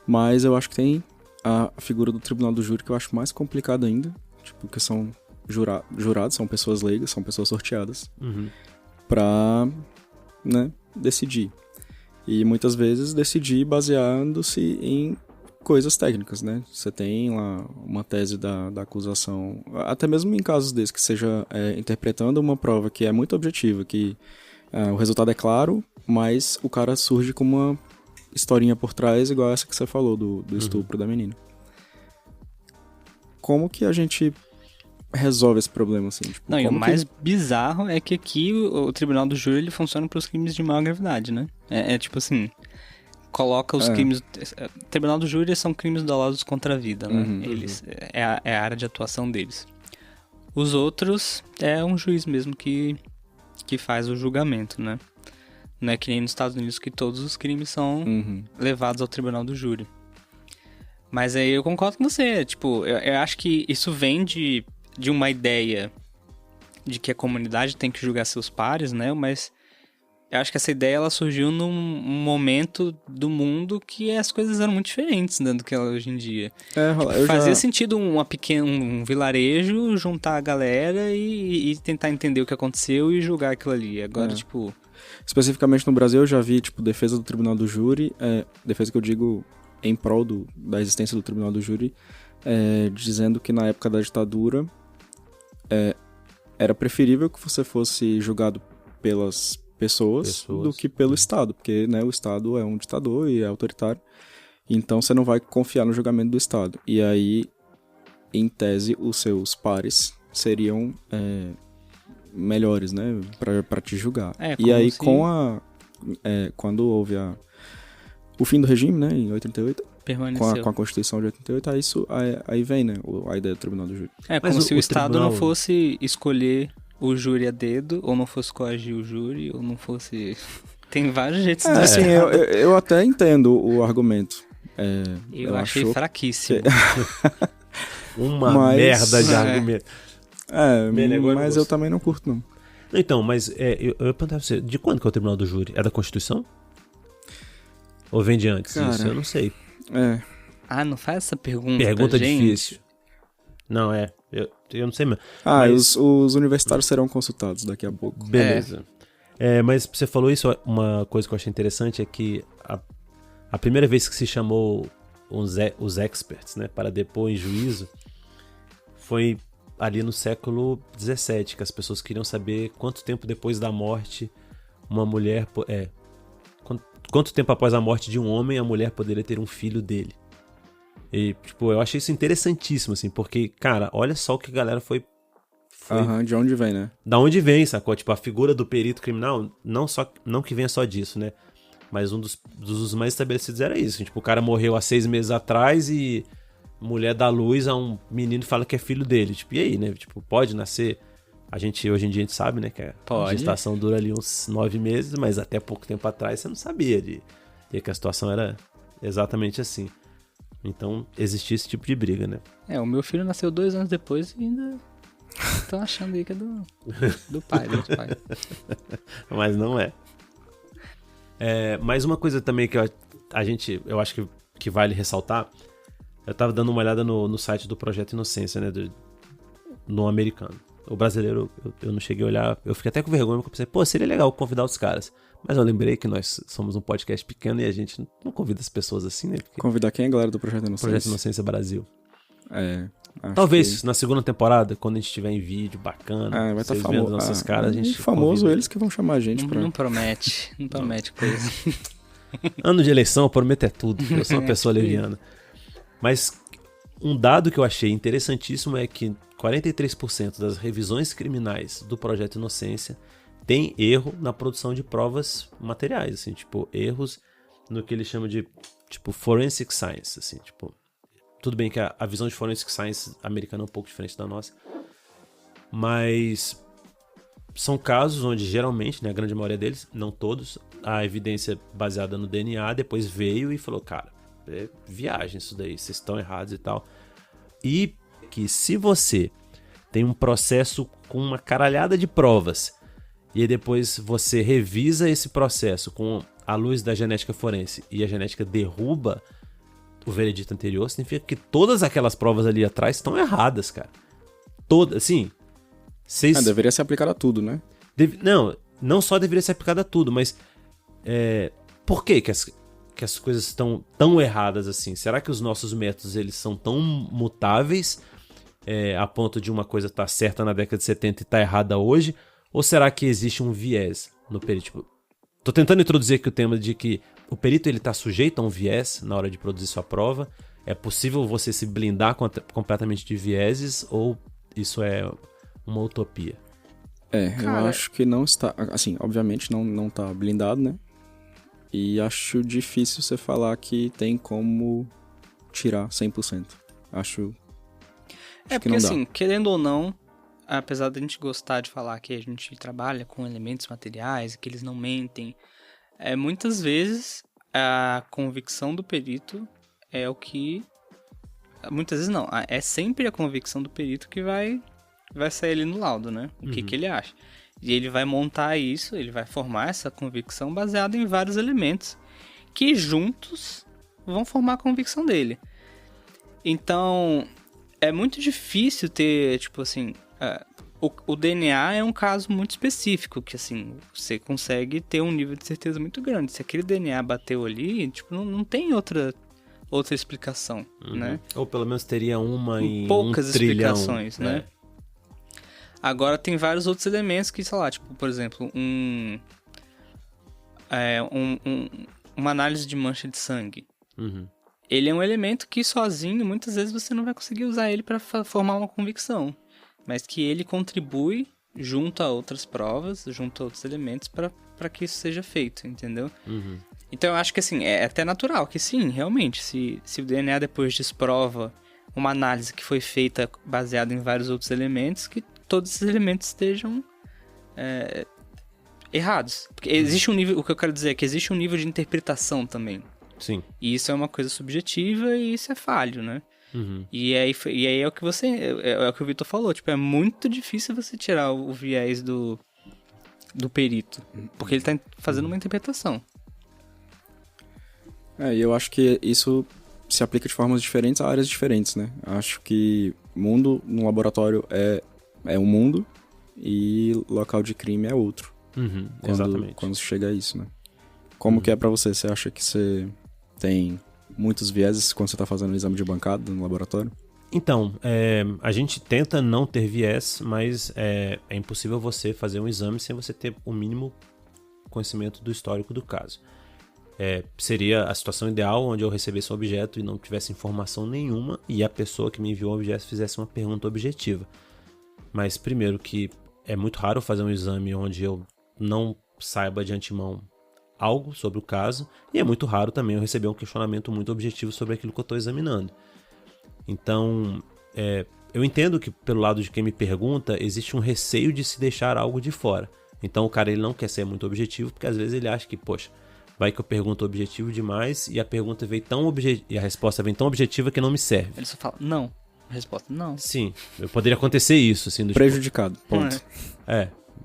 mas eu acho que tem a figura do tribunal do júri que eu acho mais complicado ainda, tipo, que são jurados, são pessoas leigas, são pessoas sorteadas, pra, né, decidir. E muitas vezes decidir baseando-se em coisas técnicas, né? Você tem lá uma tese da acusação, até mesmo em casos desses, que seja interpretando uma prova que é muito objetiva, que o resultado é claro, mas o cara surge com uma historinha por trás, igual essa que você falou, do estupro da menina. Como que a gente resolve esse problema, assim? Tipo, não, e o mais bizarro é que aqui o tribunal do júri ele funciona para os crimes de maior gravidade, né? Tipo assim, coloca os crimes... Tribunal do júri são crimes dolosos contra a vida, né? Eles, é a área de atuação deles. Os outros é um juiz mesmo que faz o julgamento, né? Não é que nem nos Estados Unidos que todos os crimes são levados ao tribunal do júri. Mas aí eu concordo com você, tipo, eu acho que isso vem de uma ideia de que a comunidade tem que julgar seus pares, né? Mas eu acho que essa ideia ela surgiu num momento do que as coisas eram muito diferentes, né, do que ela hoje em dia. Fazia sentido um vilarejo juntar a galera e tentar entender o que aconteceu e julgar aquilo ali. Agora, tipo... Especificamente no Brasil eu já vi, tipo, defesa do tribunal do júri, defesa que eu digo em prol da existência do tribunal do júri, dizendo que na época da ditadura era preferível que você fosse julgado pelas pessoas do que pelo Estado, porque, né, o Estado é um ditador e é autoritário, então você não vai confiar no julgamento do Estado. E aí, em tese, os seus pares seriam melhores, né, pra te julgar. E aí, quando houve o fim do regime, né, em 88, com a Constituição de 88, aí vem, né, a ideia do Tribunal do Júri. Como se o Estado não fosse escolher o júri a dedo, ou não fosse coagir o júri, ou não fosse... Tem vários jeitos de... Assim, eu até entendo o argumento. Eu achei fraquíssimo. Uma merda de argumento. Mas eu também não curto, não. Então, mas eu perguntava pra você, de quando que é o Tribunal do Júri? É da Constituição? Ou vem de antes disso? Eu não sei. Não faz essa pergunta, Pergunta gente. difícil. Não, eu não sei mesmo. Os universitários serão consultados daqui a pouco. Beleza. Mas você falou isso, uma coisa que eu achei interessante é que a primeira vez que se chamou os experts, né, para depor em juízo foi ali no século XVII, que as pessoas queriam saber quanto tempo depois da morte uma mulher... Quanto tempo após a morte de um homem a mulher poderia ter um filho dele. E, tipo, eu achei isso interessantíssimo, assim, porque, cara, olha só o que a galera foi... De onde vem, né? Da onde vem, sacou? Tipo, a figura do perito criminal, não que venha só disso, né? Mas um dos mais estabelecidos era isso. Tipo, o cara morreu há 6 meses atrás e mulher dá luz a um menino e fala que é filho dele. Tipo, e aí, né? Tipo, pode nascer... Hoje em dia a gente sabe, né, que a gestação dura ali uns 9 meses, mas até pouco tempo atrás você não sabia de que a situação era exatamente assim. Então, existia esse tipo de briga, né? O meu filho nasceu 2 anos depois e ainda estão achando aí que é do pai, do outro pai. Mas não é. Mais uma coisa também que eu acho que vale ressaltar, eu tava dando uma olhada no site do Projeto Inocência, né, no americano. O brasileiro, eu não cheguei a olhar, eu fiquei até com vergonha, porque eu pensei, seria legal convidar os caras. Mas eu lembrei que nós somos um podcast pequeno e a gente não convida as pessoas assim, né? Porque... Convidar quem é a galera do Projeto Inocência? Projeto Inocência Brasil. Talvez na segunda temporada, quando a gente tiver em vídeo bacana, vai estar famoso. Nossas caras, a gente famoso convida. Eles que vão chamar a gente Não promete coisa. Ano de eleição, eu prometo tudo. Eu sou uma pessoa leviana. Mas um dado que eu achei interessantíssimo é que 43% das revisões criminais do Projeto Inocência tem erro na produção de provas materiais, assim, tipo, erros no que eles chamam de, tipo, forensic science, assim, tipo, tudo bem que a visão de forensic science americana é um pouco diferente da nossa, mas são casos onde geralmente, né, a grande maioria deles, não todos, a evidência baseada no DNA depois veio e falou, cara, é viagem isso daí, vocês estão errados e tal. E que se você tem um processo com uma caralhada de provas e aí depois você revisa esse processo com a luz da genética forense e a genética derruba o veredito anterior, significa que todas aquelas provas ali atrás estão erradas, cara. Todas, assim... deveria ser aplicado a tudo, né? Não só deveria ser aplicado a tudo, mas... por que as coisas estão tão erradas assim? Será que os nossos métodos eles são tão mutáveis a ponto de uma coisa estar certa na década de 70 e estar errada hoje? Ou será que existe um viés no perito? Tipo, tô tentando introduzir aqui o tema de que o perito ele tá sujeito a um viés na hora de produzir sua prova. É possível você se blindar completamente de vieses ou isso é uma utopia? Eu acho que não está... Assim, obviamente não tá blindado, né? E acho difícil você falar que tem como tirar 100%. Acho que porque não dá. assim, querendo ou não, apesar da gente gostar de falar que a gente trabalha com elementos materiais, que eles não mentem, muitas vezes a convicção do perito é o que... Muitas vezes não, é sempre a convicção do perito que vai sair ali no laudo, né? O que ele acha. E ele vai montar isso, ele vai formar essa convicção baseada em vários elementos que juntos vão formar a convicção dele. Então, é muito difícil ter, tipo assim... O DNA é um caso muito específico, que assim, você consegue ter um nível de certeza muito grande. Se aquele DNA bateu ali, tipo, não tem outra explicação, né? Ou pelo menos teria uma em poucas 1 trilhão, explicações, né? Agora tem vários outros elementos que, sei lá, tipo, por exemplo, uma análise de mancha de sangue. Ele é um elemento que sozinho, muitas vezes você não vai conseguir usar ele para formar uma convicção. Mas que ele contribui junto a outras provas, junto a outros elementos para que isso seja feito, entendeu? Então eu acho que assim, é até natural que sim, realmente, se o DNA depois desprova uma análise que foi feita baseada em vários outros elementos, que todos esses elementos estejam errados. Porque existe um nível, o que eu quero dizer é que existe um nível de interpretação também. Sim. E isso é uma coisa subjetiva e isso é falho, né? E aí é o que é o que o Vitor falou, tipo, é muito difícil você tirar o viés do perito, porque ele tá fazendo uma interpretação. E eu acho que isso se aplica de formas diferentes a áreas diferentes, né? Acho que mundo no laboratório é um mundo e local de crime é outro. Exatamente. Quando chega a isso, né? Como que é pra você? Você acha que você tem muitos vieses quando você tá fazendo o exame de bancada no laboratório? Então, a gente tenta não ter viés, mas é impossível você fazer um exame sem você ter o mínimo conhecimento do histórico do caso. Seria a situação ideal onde eu recebesse um objeto e não tivesse informação nenhuma e a pessoa que me enviou o objeto fizesse uma pergunta objetiva. Mas primeiro que é muito raro fazer um exame onde eu não saiba de antemão algo sobre o caso, e é muito raro também eu receber um questionamento muito objetivo sobre aquilo que eu estou examinando. Então, eu entendo que pelo lado de quem me pergunta, existe um receio de se deixar algo de fora. Então o cara ele não quer ser muito objetivo, porque às vezes ele acha que, poxa, Vai que eu pergunto objetivo demais e a pergunta veio e a resposta vem tão objetiva que não me serve. Ele só fala, não. A resposta, não. Sim, poderia acontecer isso, assim. Prejudicado, ponto.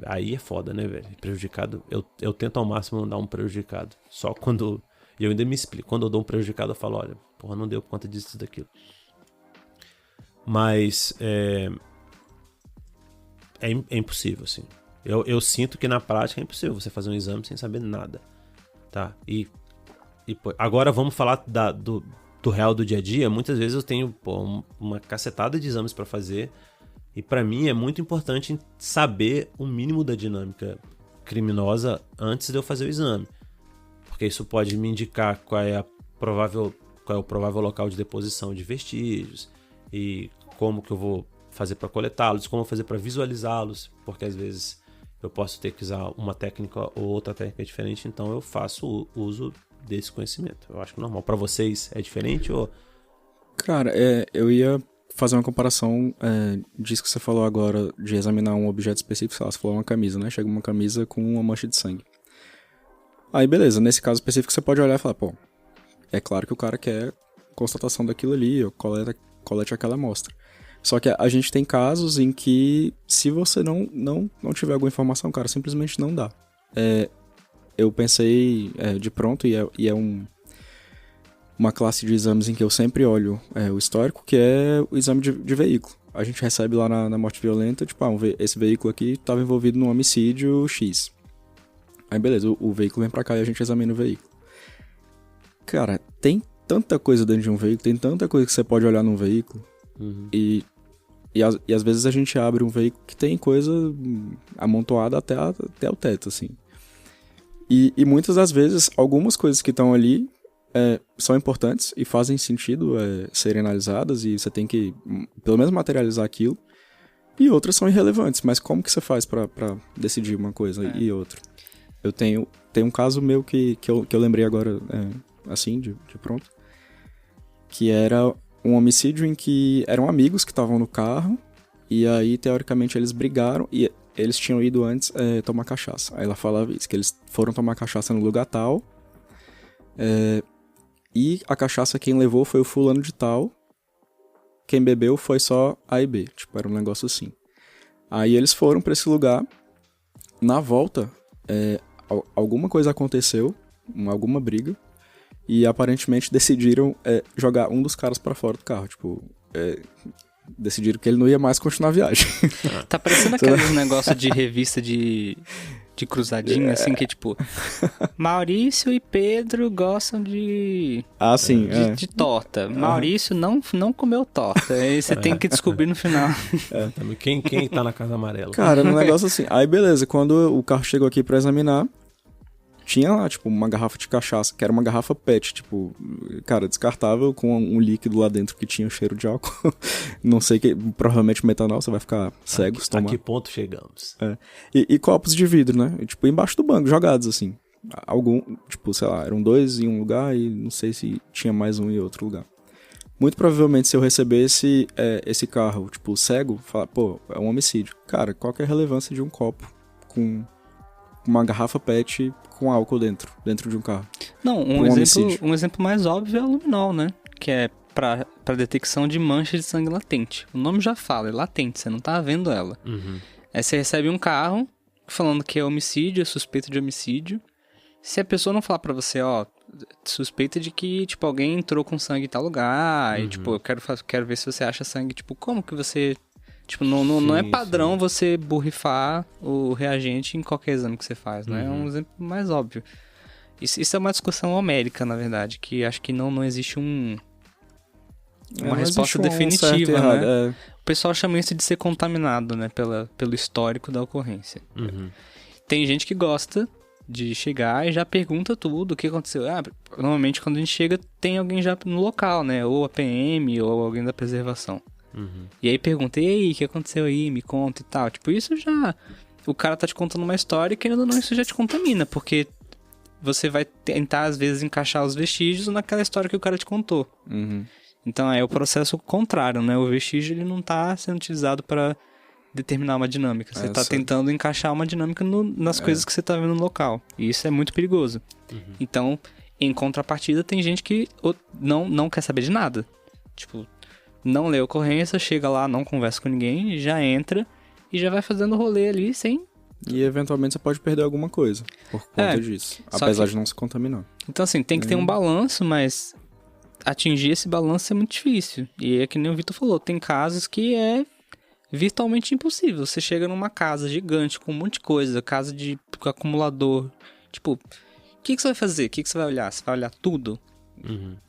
Aí é foda, né, velho? Prejudicado, eu tento ao máximo não dar um prejudicado. Só quando... E eu ainda me explico. Quando eu dou um prejudicado, eu falo, olha, porra, não deu por conta disso e daquilo. Mas é impossível, assim. Eu sinto que na prática é impossível você fazer um exame sem saber nada, tá? Agora vamos falar do real do dia a dia. Muitas vezes eu tenho uma cacetada de exames para fazer e para mim é muito importante saber o mínimo da dinâmica criminosa antes de eu fazer o exame, porque isso pode me indicar qual é o provável local de deposição de vestígios e como que eu vou fazer para coletá-los, como fazer para visualizá-los, porque às vezes eu posso ter que usar uma técnica ou outra técnica diferente, então eu faço uso desse conhecimento. Eu acho que é normal. Para vocês é diferente ou... Cara, eu ia fazer uma comparação disso que você falou agora, de examinar um objeto específico, sei lá, você falou uma camisa, né? Chega uma camisa com uma mancha de sangue. Aí beleza, nesse caso específico você pode olhar e falar, pô, é claro que o cara quer constatação daquilo ali, ou colete aquela amostra. Só que a gente tem casos em que, se você não tiver alguma informação, cara, simplesmente não dá. Eu pensei de pronto, e é uma classe de exames em que eu sempre olho o histórico, que é o exame de veículo. A gente recebe lá na morte violenta, tipo, esse veículo aqui estava envolvido num homicídio X. Aí beleza, o veículo vem pra cá e a gente examina o veículo. Cara, tem tanta coisa dentro de um veículo, tem tanta coisa que você pode olhar num veículo. Uhum. E às vezes a gente abre um veículo que tem coisa amontoada até o teto, assim. E muitas das vezes, algumas coisas que estão ali são importantes e fazem sentido serem analisadas, e você tem que, pelo menos, materializar aquilo. E outras são irrelevantes, mas como que você faz pra decidir uma coisa e outra? Eu tenho um caso meu que eu lembrei agora, assim, de pronto, que era um homicídio em que eram amigos que estavam no carro, e aí, teoricamente, eles brigaram, e eles tinham ido antes tomar cachaça. Aí ela falava isso, que eles foram tomar cachaça no lugar tal, e a cachaça quem levou foi o fulano de tal, quem bebeu foi só A e B, tipo, era um negócio assim. Aí eles foram pra esse lugar, na volta, alguma coisa aconteceu, alguma briga, e aparentemente decidiram jogar um dos caras pra fora do carro, tipo, decidiram que ele não ia mais continuar a viagem. Tá parecendo aquele negócio de revista de cruzadinho, assim, que tipo, Maurício e Pedro gostam de... Ah, sim. De torta. Maurício não comeu torta. Aí você tem que descobrir no final. Quem tá na casa amarela? Cara, um negócio assim. Aí beleza, quando o carro chegou aqui pra examinar, tinha lá, tipo, uma garrafa de cachaça, que era uma garrafa PET, tipo, cara, descartável, com um líquido lá dentro que tinha cheiro de álcool. Não sei, provavelmente metanol, você vai ficar cego se tomar. A que ponto chegamos? E copos de vidro, né? E, tipo, embaixo do banco, jogados, assim. Tipo, sei lá, eram 2 em um lugar e não sei se tinha mais um em outro lugar. Muito provavelmente, se eu recebesse esse carro, tipo, cego, falar, pô, é um homicídio. Cara, qual que é a relevância de um copo com uma garrafa PET com álcool dentro de um carro? Não, um exemplo mais óbvio é o luminol, né? Que é pra detecção de mancha de sangue latente. O nome já fala, é latente, você não tá vendo ela. Uhum. Aí você recebe um carro falando que é homicídio, é suspeito de homicídio. Se a pessoa não falar pra você, suspeita de que, tipo, alguém entrou com sangue em tal lugar, e, tipo, eu quero ver se você acha sangue, tipo, como que você... Tipo, não é padrão você borrifar o reagente em qualquer exame que você faz, né? É um exemplo mais óbvio. Isso é uma discussão homérica, na verdade, que acho que não existe uma resposta definitiva, né? O pessoal chama isso de ser contaminado, né? Pelo histórico da ocorrência. Uhum. Tem gente que gosta de chegar e já pergunta tudo, o que aconteceu. Normalmente, quando a gente chega, tem alguém já no local, né? Ou a PM, ou alguém da preservação. Uhum. E aí pergunta, e aí, o que aconteceu aí? Me conta e tal. Tipo, isso já... O cara tá te contando uma história e, querendo ou não, isso já te contamina. Porque você vai tentar, às vezes, encaixar os vestígios naquela história que o cara te contou. Uhum. Então, é o processo contrário, né? O vestígio, ele não tá sendo utilizado para determinar uma dinâmica. Você tá certo. tentando encaixar uma dinâmica nas coisas que você tá vendo no local. E isso é muito perigoso. Então, em contrapartida, tem gente que não quer saber de nada. Tipo, não lê a ocorrência, chega lá, não conversa com ninguém, já entra e já vai fazendo rolê ali sem... E eventualmente você pode perder alguma coisa por conta disso. Apesar de não se contaminar. Então, assim, tem que ter um balanço, mas atingir esse balanço é muito difícil. E é que nem o Vitor falou, tem casos que é virtualmente impossível. Você chega numa casa gigante com um monte de coisa, casa de acumulador. Tipo, o que você vai fazer? O que você vai olhar? Você vai olhar tudo?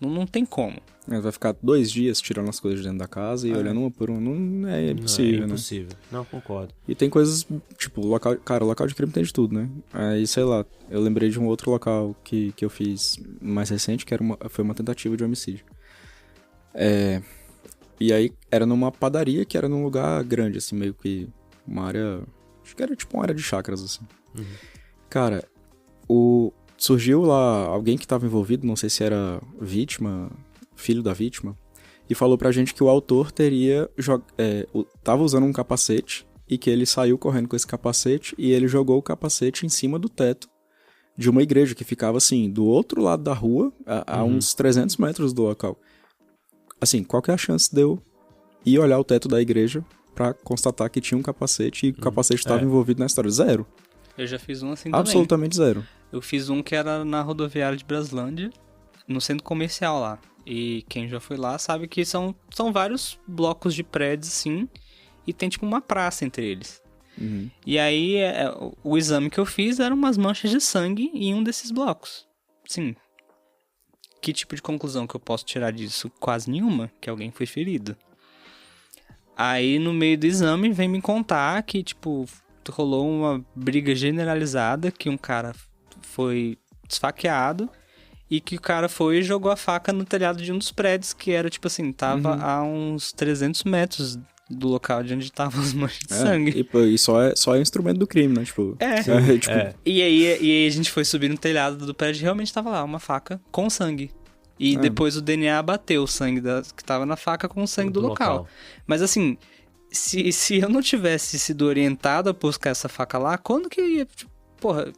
Não tem como. Vai ficar 2 dias tirando as coisas de dentro da casa e olhando uma por uma. Não é impossível, Não, é impossível. né? Não, concordo. E tem coisas, tipo, local de crime tem de tudo, né? Aí, sei lá, eu lembrei de um outro local que eu fiz mais recente, que foi uma tentativa de homicídio. E aí, era numa padaria que era num lugar grande, assim, meio que uma área... Acho que era tipo uma área de chácaras, assim. Cara, surgiu lá alguém que estava envolvido, não sei se era vítima, filho da vítima, e falou pra gente que o autor tava usando um capacete e que ele saiu correndo com esse capacete e ele jogou o capacete em cima do teto de uma igreja que ficava, assim, do outro lado da rua, a uns 300 metros do local. Assim, qual que é a chance de eu ir olhar o teto da igreja pra constatar que tinha um capacete e o capacete estava envolvido na história? Zero. Eu já fiz um assim também. Absolutamente zero. Eu fiz um que era na rodoviária de Braslândia, no centro comercial lá. E quem já foi lá sabe que são vários blocos de prédios, assim, e tem tipo uma praça entre eles. E aí, o exame que eu fiz eram umas manchas de sangue em um desses blocos. Sim. Que tipo de conclusão que eu posso tirar disso? Quase nenhuma, que alguém foi ferido. Aí, no meio do exame, vem me contar que, tipo, rolou uma briga generalizada, que um cara foi esfaqueado e que o cara foi e jogou a faca no telhado de um dos prédios, que era, tipo assim, tava a uns 300 metros do local de onde estavam as manchas de sangue. E só é instrumento do crime, né? Tipo, E aí a gente foi subir no telhado do prédio e realmente tava lá uma faca com sangue. E depois o DNA bateu o sangue que tava na faca com o sangue do local. Mas assim, se eu não tivesse sido orientado a buscar essa faca lá, quando que eu ia, porra...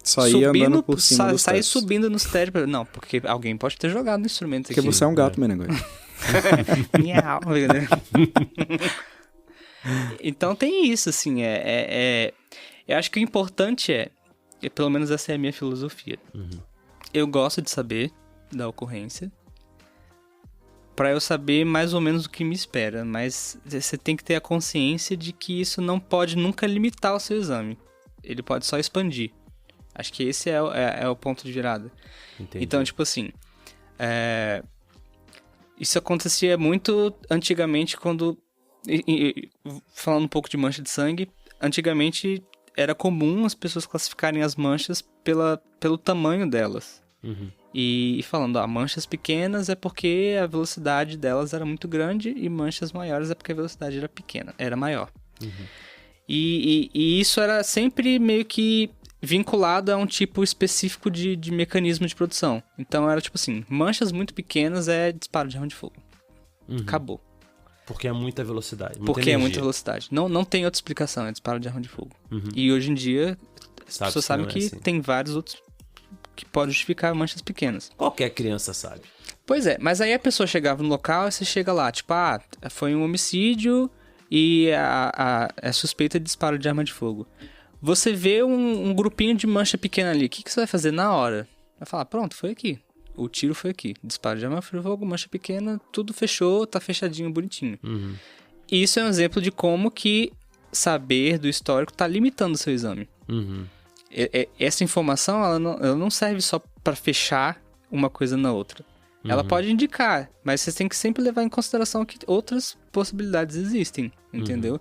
Sair andando por cima dos sair tetos. subindo nos tetos. Não, porque alguém pode ter jogado no instrumento aqui. Porque você é um gato, menino. Miau. Então tem isso, assim. Eu acho que o importante pelo menos essa é a minha filosofia. Eu gosto de saber da ocorrência pra eu saber mais ou menos o que me espera, mas você tem que ter a consciência de que isso não pode nunca limitar o seu exame. Ele pode só expandir. Acho que esse é o ponto de virada. Entendi. Então, tipo assim, isso acontecia muito antigamente quando... falando um pouco de mancha de sangue, antigamente era comum as pessoas classificarem as manchas pelo tamanho delas. E falando, manchas pequenas é porque a velocidade delas era muito grande e manchas maiores é porque a velocidade era maior. E isso era sempre meio que vinculado a um tipo específico de mecanismo de produção. Então era tipo assim, manchas muito pequenas é disparo de arma de fogo. Acabou. Porque é muita velocidade. Porque é muita velocidade. Não tem outra explicação, é disparo de arma de fogo. E hoje em dia, as pessoas sabem que assim. tem vários outros que podem justificar manchas pequenas. Qualquer criança sabe. Pois é, mas aí a pessoa chegava no local e você chega lá, tipo, foi um homicídio e é suspeita de disparo de arma de fogo. Você vê um grupinho de mancha pequena ali, o que você vai fazer na hora? Vai falar, pronto, foi aqui. O tiro foi aqui. Disparo de arma de fogo, mancha pequena, tudo fechou, tá fechadinho, bonitinho. Isso é um exemplo de como que saber do histórico tá limitando o seu exame. Essa informação, ela não serve só para fechar uma coisa na outra. Ela pode indicar, mas você tem que sempre levar em consideração que outras possibilidades existem, entendeu?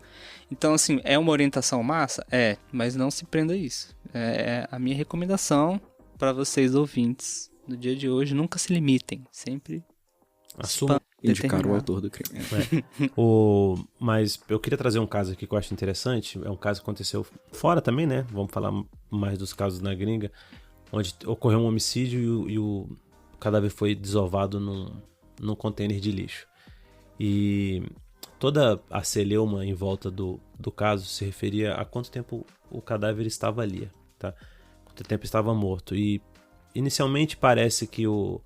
Então, assim, é uma orientação massa? Mas não se prenda a isso. A minha recomendação para vocês ouvintes no dia de hoje, nunca se limitem, sempre assuma indicar o autor do crime. Mas eu queria trazer um caso aqui que eu acho interessante, é um caso que aconteceu fora também, né? Vamos falar mais dos casos na gringa, onde ocorreu um homicídio e o cadáver foi desovado num container de lixo. E toda a celeuma em volta do caso se referia a quanto tempo o cadáver estava ali, tá? Quanto tempo estava morto. E inicialmente parece que o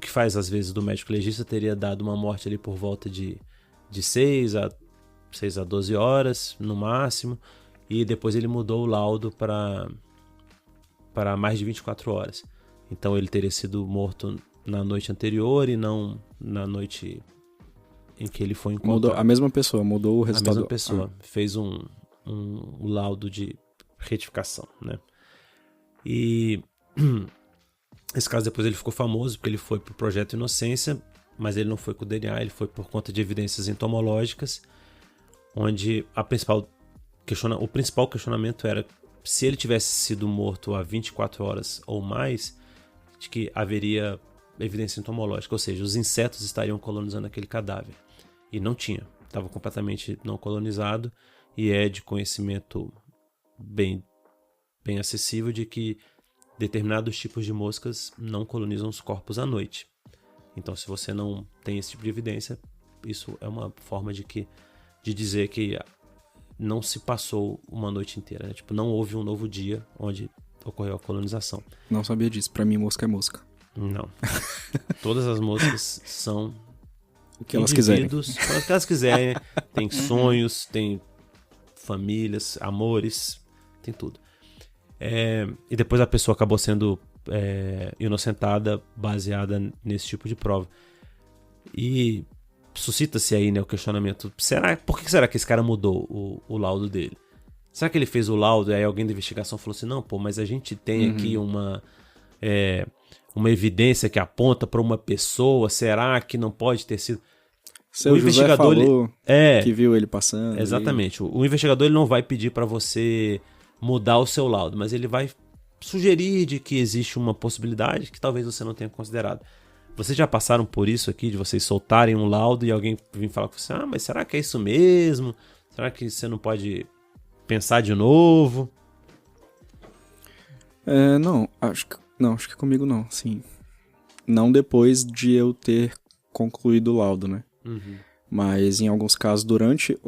que faz às vezes do médico legista teria dado uma morte ali por volta de 6 a 12 horas no máximo, e depois ele mudou o laudo para mais de 24 horas. Então ele teria sido morto na noite anterior e não na noite em que ele foi encontrado. Mudou a mesma pessoa, mudou o resultado. A mesma pessoa fez um laudo de retificação, né? E esse caso depois ele ficou famoso porque ele foi pro Projeto Inocência, mas ele não foi com o DNA, ele foi por conta de evidências entomológicas, onde o principal questionamento era se ele tivesse sido morto há 24 horas ou mais, de que haveria evidência entomológica, ou seja, os insetos estariam colonizando aquele cadáver. E não tinha, estava completamente não colonizado, e é de conhecimento bem acessível de que determinados tipos de moscas não colonizam os corpos à noite. Então, se você não tem esse tipo de evidência, isso é uma forma de dizer que não se passou uma noite inteira, né? Tipo, não houve um novo dia onde ocorreu a colonização. Não sabia disso. Pra mim, mosca é mosca. Não. Todas as moscas são o que elas quiserem. O que elas quiserem. Tem sonhos, tem famílias, amores, tem tudo. E depois a pessoa acabou sendo inocentada baseada nesse tipo de prova. E suscita-se aí, né, o questionamento: por que será que esse cara mudou o laudo dele? Será que ele fez o laudo e aí alguém da investigação falou assim: não, pô, mas a gente tem aqui uma evidência que aponta para uma pessoa, será que não pode ter sido? Seu José falou que viu ele passando. Exatamente. O investigador ele não vai pedir para você mudar o seu laudo, mas ele vai sugerir de que existe uma possibilidade que talvez você não tenha considerado. Vocês já passaram por isso aqui, de vocês soltarem um laudo e alguém vir falar com você: mas será que é isso mesmo? Será que você não pode pensar de novo? Acho que comigo não, sim. Não depois de eu ter concluído o laudo, né? Uhum. Mas em alguns casos, durante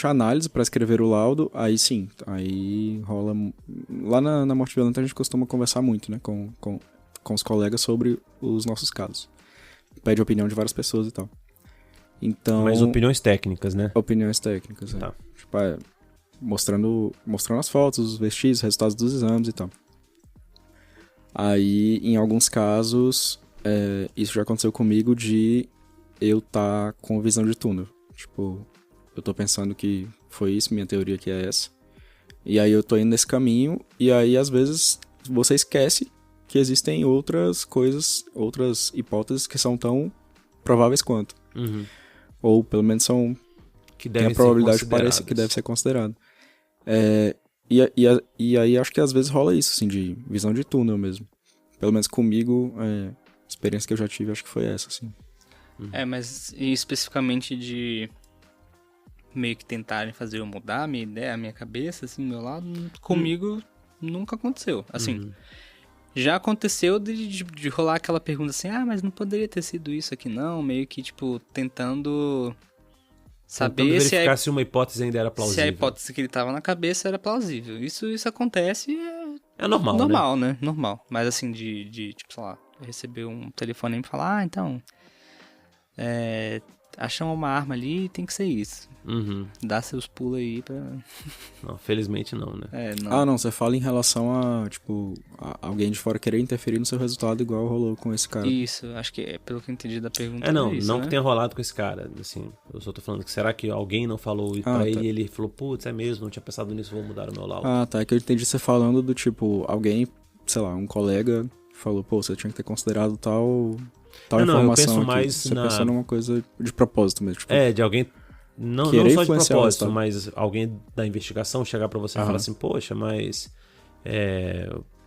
a análise para escrever o laudo, aí sim, aí rola... Lá na Morte Violenta a gente costuma conversar muito, né, com os colegas sobre os nossos casos. Pede a opinião de várias pessoas e tal. Então... Mas opiniões técnicas, né? Opiniões técnicas, tá. Tipo, mostrando as fotos, os vestígios, os resultados dos exames e tal. Aí, em alguns casos, isso já aconteceu comigo de eu tá com visão de túnel. Tipo, eu tô pensando que foi isso, minha teoria que é essa. E aí eu tô indo nesse caminho, e aí às vezes você esquece que existem outras coisas, outras hipóteses que são tão prováveis quanto. Uhum. Ou pelo menos são... que tem a probabilidade que parece que deve ser considerado. E aí acho que às vezes rola isso, assim, de visão de túnel mesmo. Pelo menos comigo, a experiência que eu já tive, acho que foi essa, assim. Mas especificamente de meio que tentarem fazer eu mudar a minha ideia, a minha cabeça, assim, do meu lado, comigo nunca aconteceu. Assim, já aconteceu de rolar aquela pergunta assim: mas não poderia ter sido isso aqui não, meio que, tipo, tentando saber verificar se uma hipótese ainda era plausível. Se a hipótese que ele tava na cabeça era plausível. Isso acontece é normal, normal, né? Normal. Mas assim, tipo, sei lá, receber um telefone e me falar: então, acham uma arma ali e tem que ser isso. Dá seus pulos aí pra... Não, felizmente não, né? Não. Não, você fala em relação a, tipo, alguém de fora querer interferir no seu resultado igual rolou com esse cara. Isso, acho que pelo que eu entendi da pergunta. Não isso, né? Que tenha rolado com esse cara, assim, eu só tô falando que será que alguém não falou pra ele e ele falou: putz, é mesmo, não tinha pensado nisso, vou mudar o meu laudo. Tá, é que eu entendi você falando do tipo, alguém, sei lá, um colega falou: pô, você tinha que ter considerado tal informação. Eu penso aqui. mais você pensou numa coisa de propósito mesmo. Tipo, de alguém... Não só de propósito, mas alguém da investigação chegar pra você e falar assim: poxa, mas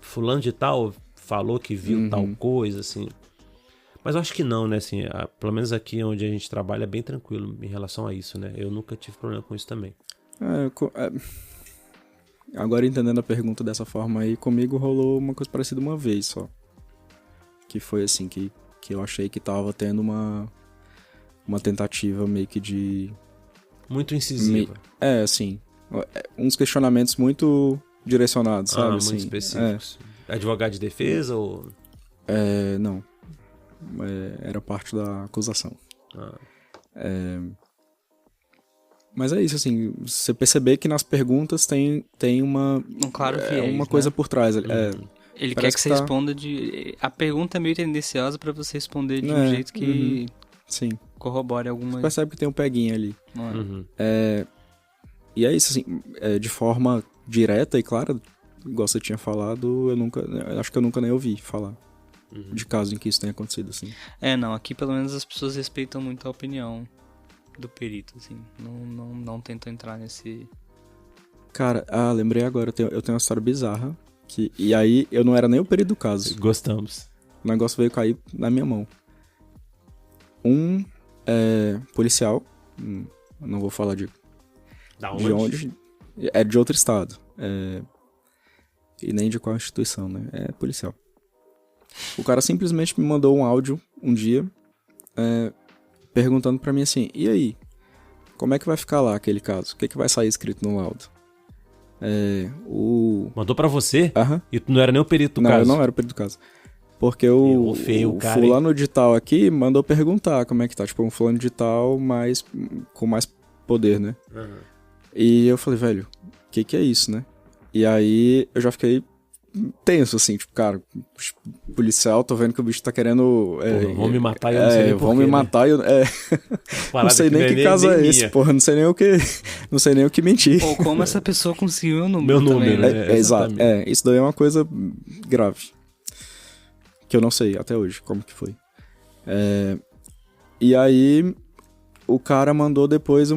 fulano de tal falou que viu tal coisa, assim. Mas eu acho que não, né, assim, pelo menos aqui onde a gente trabalha é bem tranquilo em relação a isso, né? Eu nunca tive problema com isso também. Agora, entendendo a pergunta dessa forma aí, comigo rolou uma coisa parecida uma vez só. Que foi assim, que eu achei que tava tendo uma tentativa meio que de... Muito incisiva. Assim, uns questionamentos muito direcionados, sabe? Muito assim, específicos. Advogado de defesa ou... Não. Era parte da acusação. Mas é isso, assim, você perceber que nas perguntas tem uma... Um claro viés, uma coisa por trás. Ele quer parece que você responda de... A pergunta é meio tendenciosa pra você responder de um jeito que sim. corrobore alguma... Você percebe que tem um peguinho ali. É. E é isso, assim, de forma direta e clara, igual você tinha falado, eu acho que eu nunca nem ouvi falar de caso em que isso tenha acontecido, assim. Não, aqui pelo menos as pessoas respeitam muito a opinião do perito, assim, não tentam entrar nesse... Cara, lembrei agora, eu tenho uma história bizarra, e aí eu não era nem o perito do caso. Gostamos. O negócio veio cair na minha mão. Um policial, não vou falar de onde, é de outro estado, e nem de qual instituição, né, é policial. O cara simplesmente me mandou um áudio um dia, perguntando pra mim assim, e aí, como é que vai ficar lá aquele caso? O que vai sair escrito no laudo? Mandou pra você? Aham. E tu não era nem o perito do Não, caso? eu não era o perito do caso. Porque o fulano de tal aqui mandou perguntar como é que tá. Tipo, um fulano de tal, mas com mais poder, né? E eu falei, velho, o que é isso, né? E aí eu já fiquei tenso, assim, tipo, cara, policial, tô vendo que o bicho tá querendo... vão me matar e eu não sei nem vão me matar e eu... não sei nem que caso é esse, porra, não sei nem o que mentir. Ou como essa pessoa conseguiu meu número. Meu número, né? Exato. Isso daí é uma coisa grave. Que eu não sei até hoje como que foi. E aí, o cara mandou depois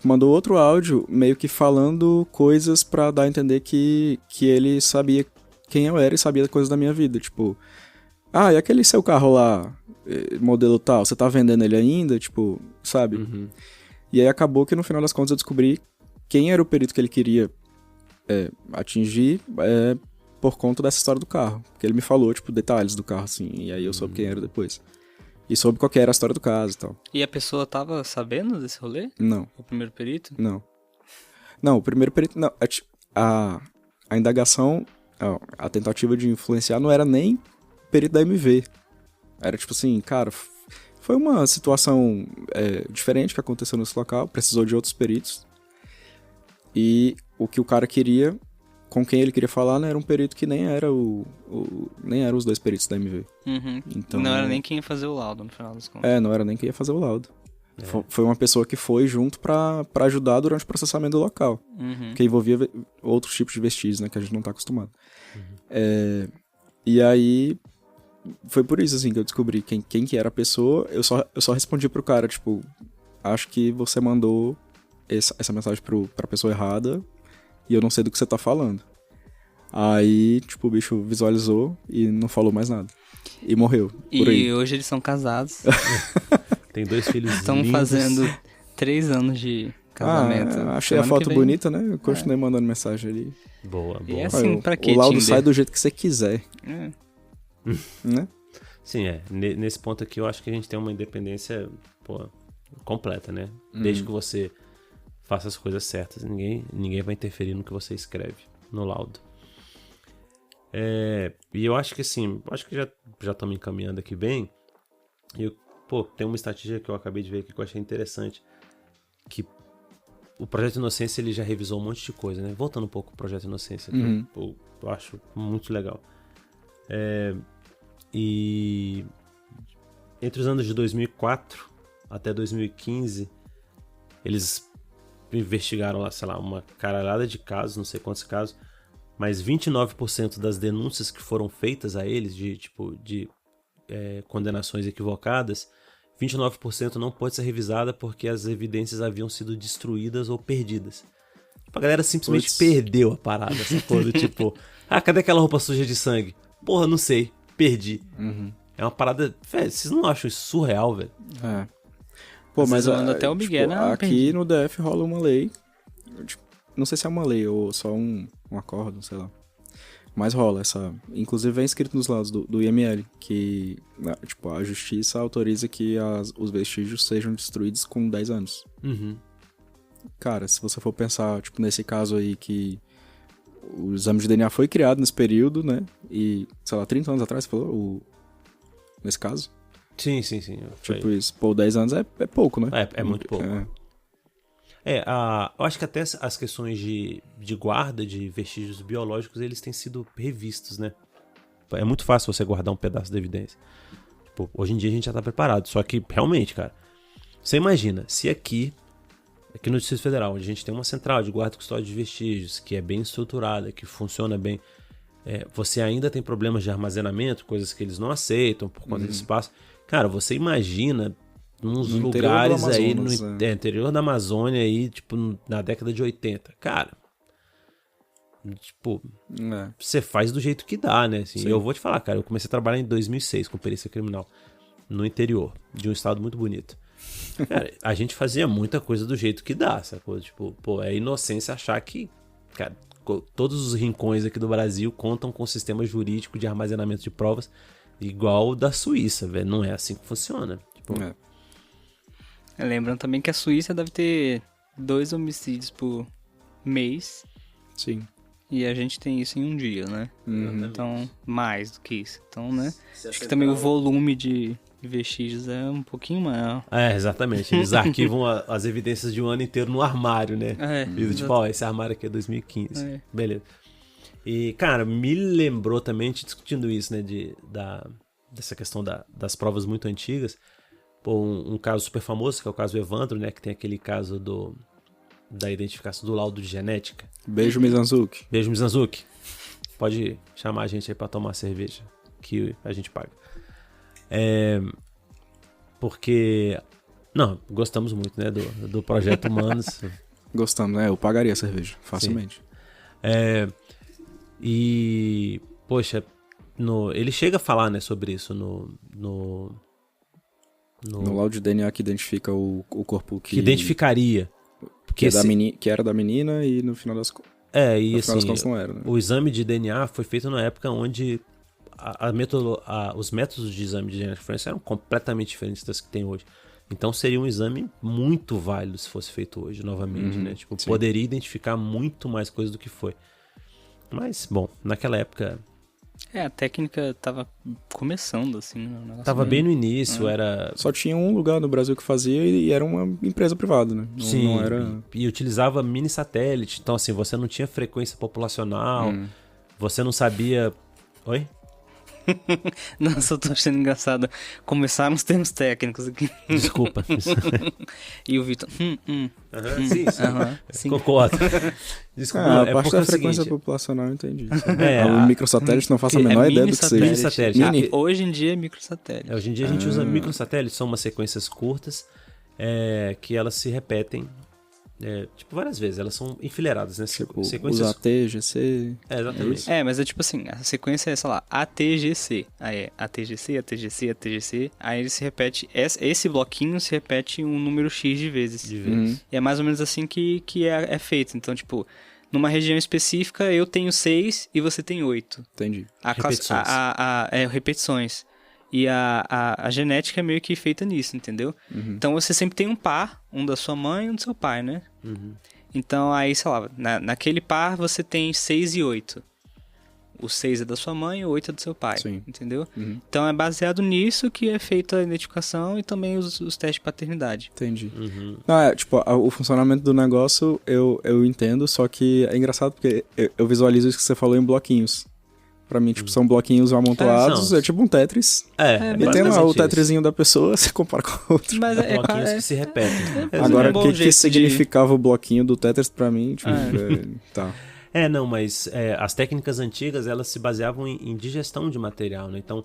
mandou outro áudio, meio que falando coisas pra dar a entender que ele sabia quem eu era e sabia coisas da minha vida. Tipo, e aquele seu carro lá, modelo tal, você tá vendendo ele ainda? Tipo, sabe? E aí acabou que no final das contas eu descobri quem era o perito que ele queria atingir por conta dessa história do carro. Porque ele me falou, tipo, detalhes do carro, assim, e aí eu soube quem era depois. E soube qual que era a história do caso e tal. E a pessoa tava sabendo desse rolê? Não. O primeiro perito? Não. Não, o primeiro perito... Não, a indagação, a tentativa de influenciar não era nem perito da MV. Era tipo assim, cara, foi uma situação diferente que aconteceu nesse local, precisou de outros peritos. E o que o cara queria, com quem ele queria falar, não era um perito que nem era nem eram os dois peritos da MV. Então, não era nem quem ia fazer o laudo, no final das contas. Não era nem quem ia fazer o laudo. Foi uma pessoa que foi junto pra ajudar durante o processamento do local. Que envolvia outros tipos de vestígios, né, que a gente não tá acostumado. E aí, foi por isso, assim, que eu descobri quem que era a pessoa. Eu só respondi pro cara, tipo, acho que você mandou essa mensagem pra pessoa errada e eu não sei do que você tá falando. Aí, tipo, o bicho visualizou e não falou mais nada. E morreu. Por aí. E hoje eles são casados. Tem 2 filhos Estão lindos. fazendo 3 anos de casamento. Achei a foto bonita, né? Eu continuei mandando mensagem ali. Boa. E é assim, pra quê? O laudo sai do jeito que você quiser. Né? Sim, nesse ponto aqui eu acho que a gente tem uma independência, completa, né? Desde que você faça as coisas certas, ninguém vai interferir no que você escreve no laudo. E eu acho que assim, já estamos encaminhando aqui bem. E tem uma estatística que eu acabei de ver aqui que eu achei interessante, que o Projeto Inocência ele já revisou um monte de coisa, né? Voltando um pouco pro Projeto Inocência, que eu acho muito legal. E entre os anos de 2004 até 2015, eles investigaram lá, sei lá, uma caralhada de casos, não sei quantos casos, mas 29% das denúncias que foram feitas a eles, de condenações equivocadas, 29% não pode ser revisada porque as evidências haviam sido destruídas ou perdidas. Tipo, a galera simplesmente perdeu a parada, sacou? Do tipo, cadê aquela roupa suja de sangue? Porra, não sei, perdi. É uma parada... Velho, vocês não acham isso surreal, velho? Mas até o Miguel, aqui no DF rola uma lei, não sei se é uma lei ou só um acordo, sei lá. Mas rola essa... Inclusive é escrito nos lados do IML, que tipo, a justiça autoriza que os vestígios sejam destruídos com 10 anos. Uhum. Cara, se você for pensar, tipo, nesse caso aí que o exame de DNA foi criado nesse período, né? E, sei lá, 30 anos atrás, você falou? Nesse caso? Sim. Tipo isso. Pô, 10 anos é pouco, né? É muito pouco. Eu acho que até as questões de guarda de vestígios biológicos, eles têm sido revistos, né? É muito fácil você guardar um pedaço da evidência. Tipo, hoje em dia a gente já tá preparado. Só que, realmente, cara, você imagina, se aqui no Distrito Federal, onde a gente tem uma central de guarda e custódia de vestígios, que é bem estruturada, que funciona bem, você ainda tem problemas de armazenamento, coisas que eles não aceitam por conta de espaço. Cara, você imagina uns lugares aí no interior da Amazônia, aí, tipo, na década de 80. Cara, tipo, você faz do jeito que dá, né? Assim, eu vou te falar, cara, eu comecei a trabalhar em 2006 com perícia criminal no interior de um estado muito bonito. Cara, a gente fazia muita coisa do jeito que dá, sacou? Tipo, pô, é inocência achar que, cara, todos os rincões aqui do Brasil contam com um sistema jurídico de armazenamento de provas igual o da Suíça, velho. Não é assim que funciona. Tipo, Lembrando também que a Suíça deve ter 2 homicídios por mês. Sim. E a gente tem isso em um dia, né? Então, mais do que isso. Então, né? Acho que também o volume de vestígios é um pouquinho maior. Exatamente. Eles arquivam as evidências de um ano inteiro no armário, né? E tipo, esse armário aqui é 2015. Beleza. E, cara, me lembrou também, discutindo isso, né? Dessa questão das provas muito antigas. Pô, um caso super famoso, que é o caso Evandro, né? Que tem aquele caso da identificação do laudo de genética. Beijo, Mizanzuki. Beijo, Mizanzuki. Pode chamar a gente aí pra tomar cerveja, que a gente paga. Porque... Não, gostamos muito, né, do Projeto Humanos. Gostamos, né? Eu pagaria a cerveja, facilmente. E... Poxa, ele chega a falar, né, sobre isso no laudo de DNA que identifica o corpo que identificaria. Que era da menina e no final das contas. E assim, não era, né? O exame de DNA foi feito na época onde os métodos de exame de DNA forense eram completamente diferentes das que tem hoje. Então seria um exame muito válido se fosse feito hoje, novamente, né? Tipo, poderia identificar muito mais coisa do que foi. Mas, bom, naquela época... A técnica tava começando, assim. Tava bem no início, era... Só tinha um lugar no Brasil que fazia e era uma empresa privada, né? Sim, não era... e utilizava mini satélite. Então, assim, você não tinha frequência populacional, você não sabia... Oi? Nossa, eu tô achando engraçado. Começaram os termos técnicos aqui. Desculpa. E o Vitor... Sim. Concordo. Desculpa, a parte da frequência populacional eu entendi. O microsatélite não faço a menor ideia do que seja. Microsatélite. Hoje em dia é microsatélite. Hoje em dia a gente usa microsatélites, são umas sequências curtas que elas se repetem tipo, várias vezes, elas são enfileiradas, né? Tipo, sequências... os ATGC... exatamente. Mas é tipo assim, a sequência é, sei lá, ATGC. Aí é ATGC, ATGC, ATGC. Aí ele se repete, esse bloquinho se repete um número X de vezes. E é mais ou menos assim que é feito. Então, tipo, numa região específica eu tenho 6 e você tem 8. Entendi. Repetições. Repetições. E a genética é meio que feita nisso, entendeu? Então você sempre tem um par, um da sua mãe e um do seu pai, né? Então aí, sei lá, naquele par você tem 6 e 8. O 6 é da sua mãe e o 8 é do seu pai. Sim. Entendeu? Então é baseado nisso que é feita a identificação e também os testes de paternidade. Entendi. Tipo, o funcionamento do negócio eu entendo, só que é engraçado porque eu visualizo isso que você falou em bloquinhos. Pra mim, tipo, são bloquinhos amontoados, é tipo um Tetris. E tem lá o Tetrisinho da pessoa, você compara com o outro. Mas bloquinhos que se repetem. Agora, o que significava o bloquinho do Tetris pra mim, tipo, tá. Não, mas as técnicas antigas, elas se baseavam em digestão de material, né? Então,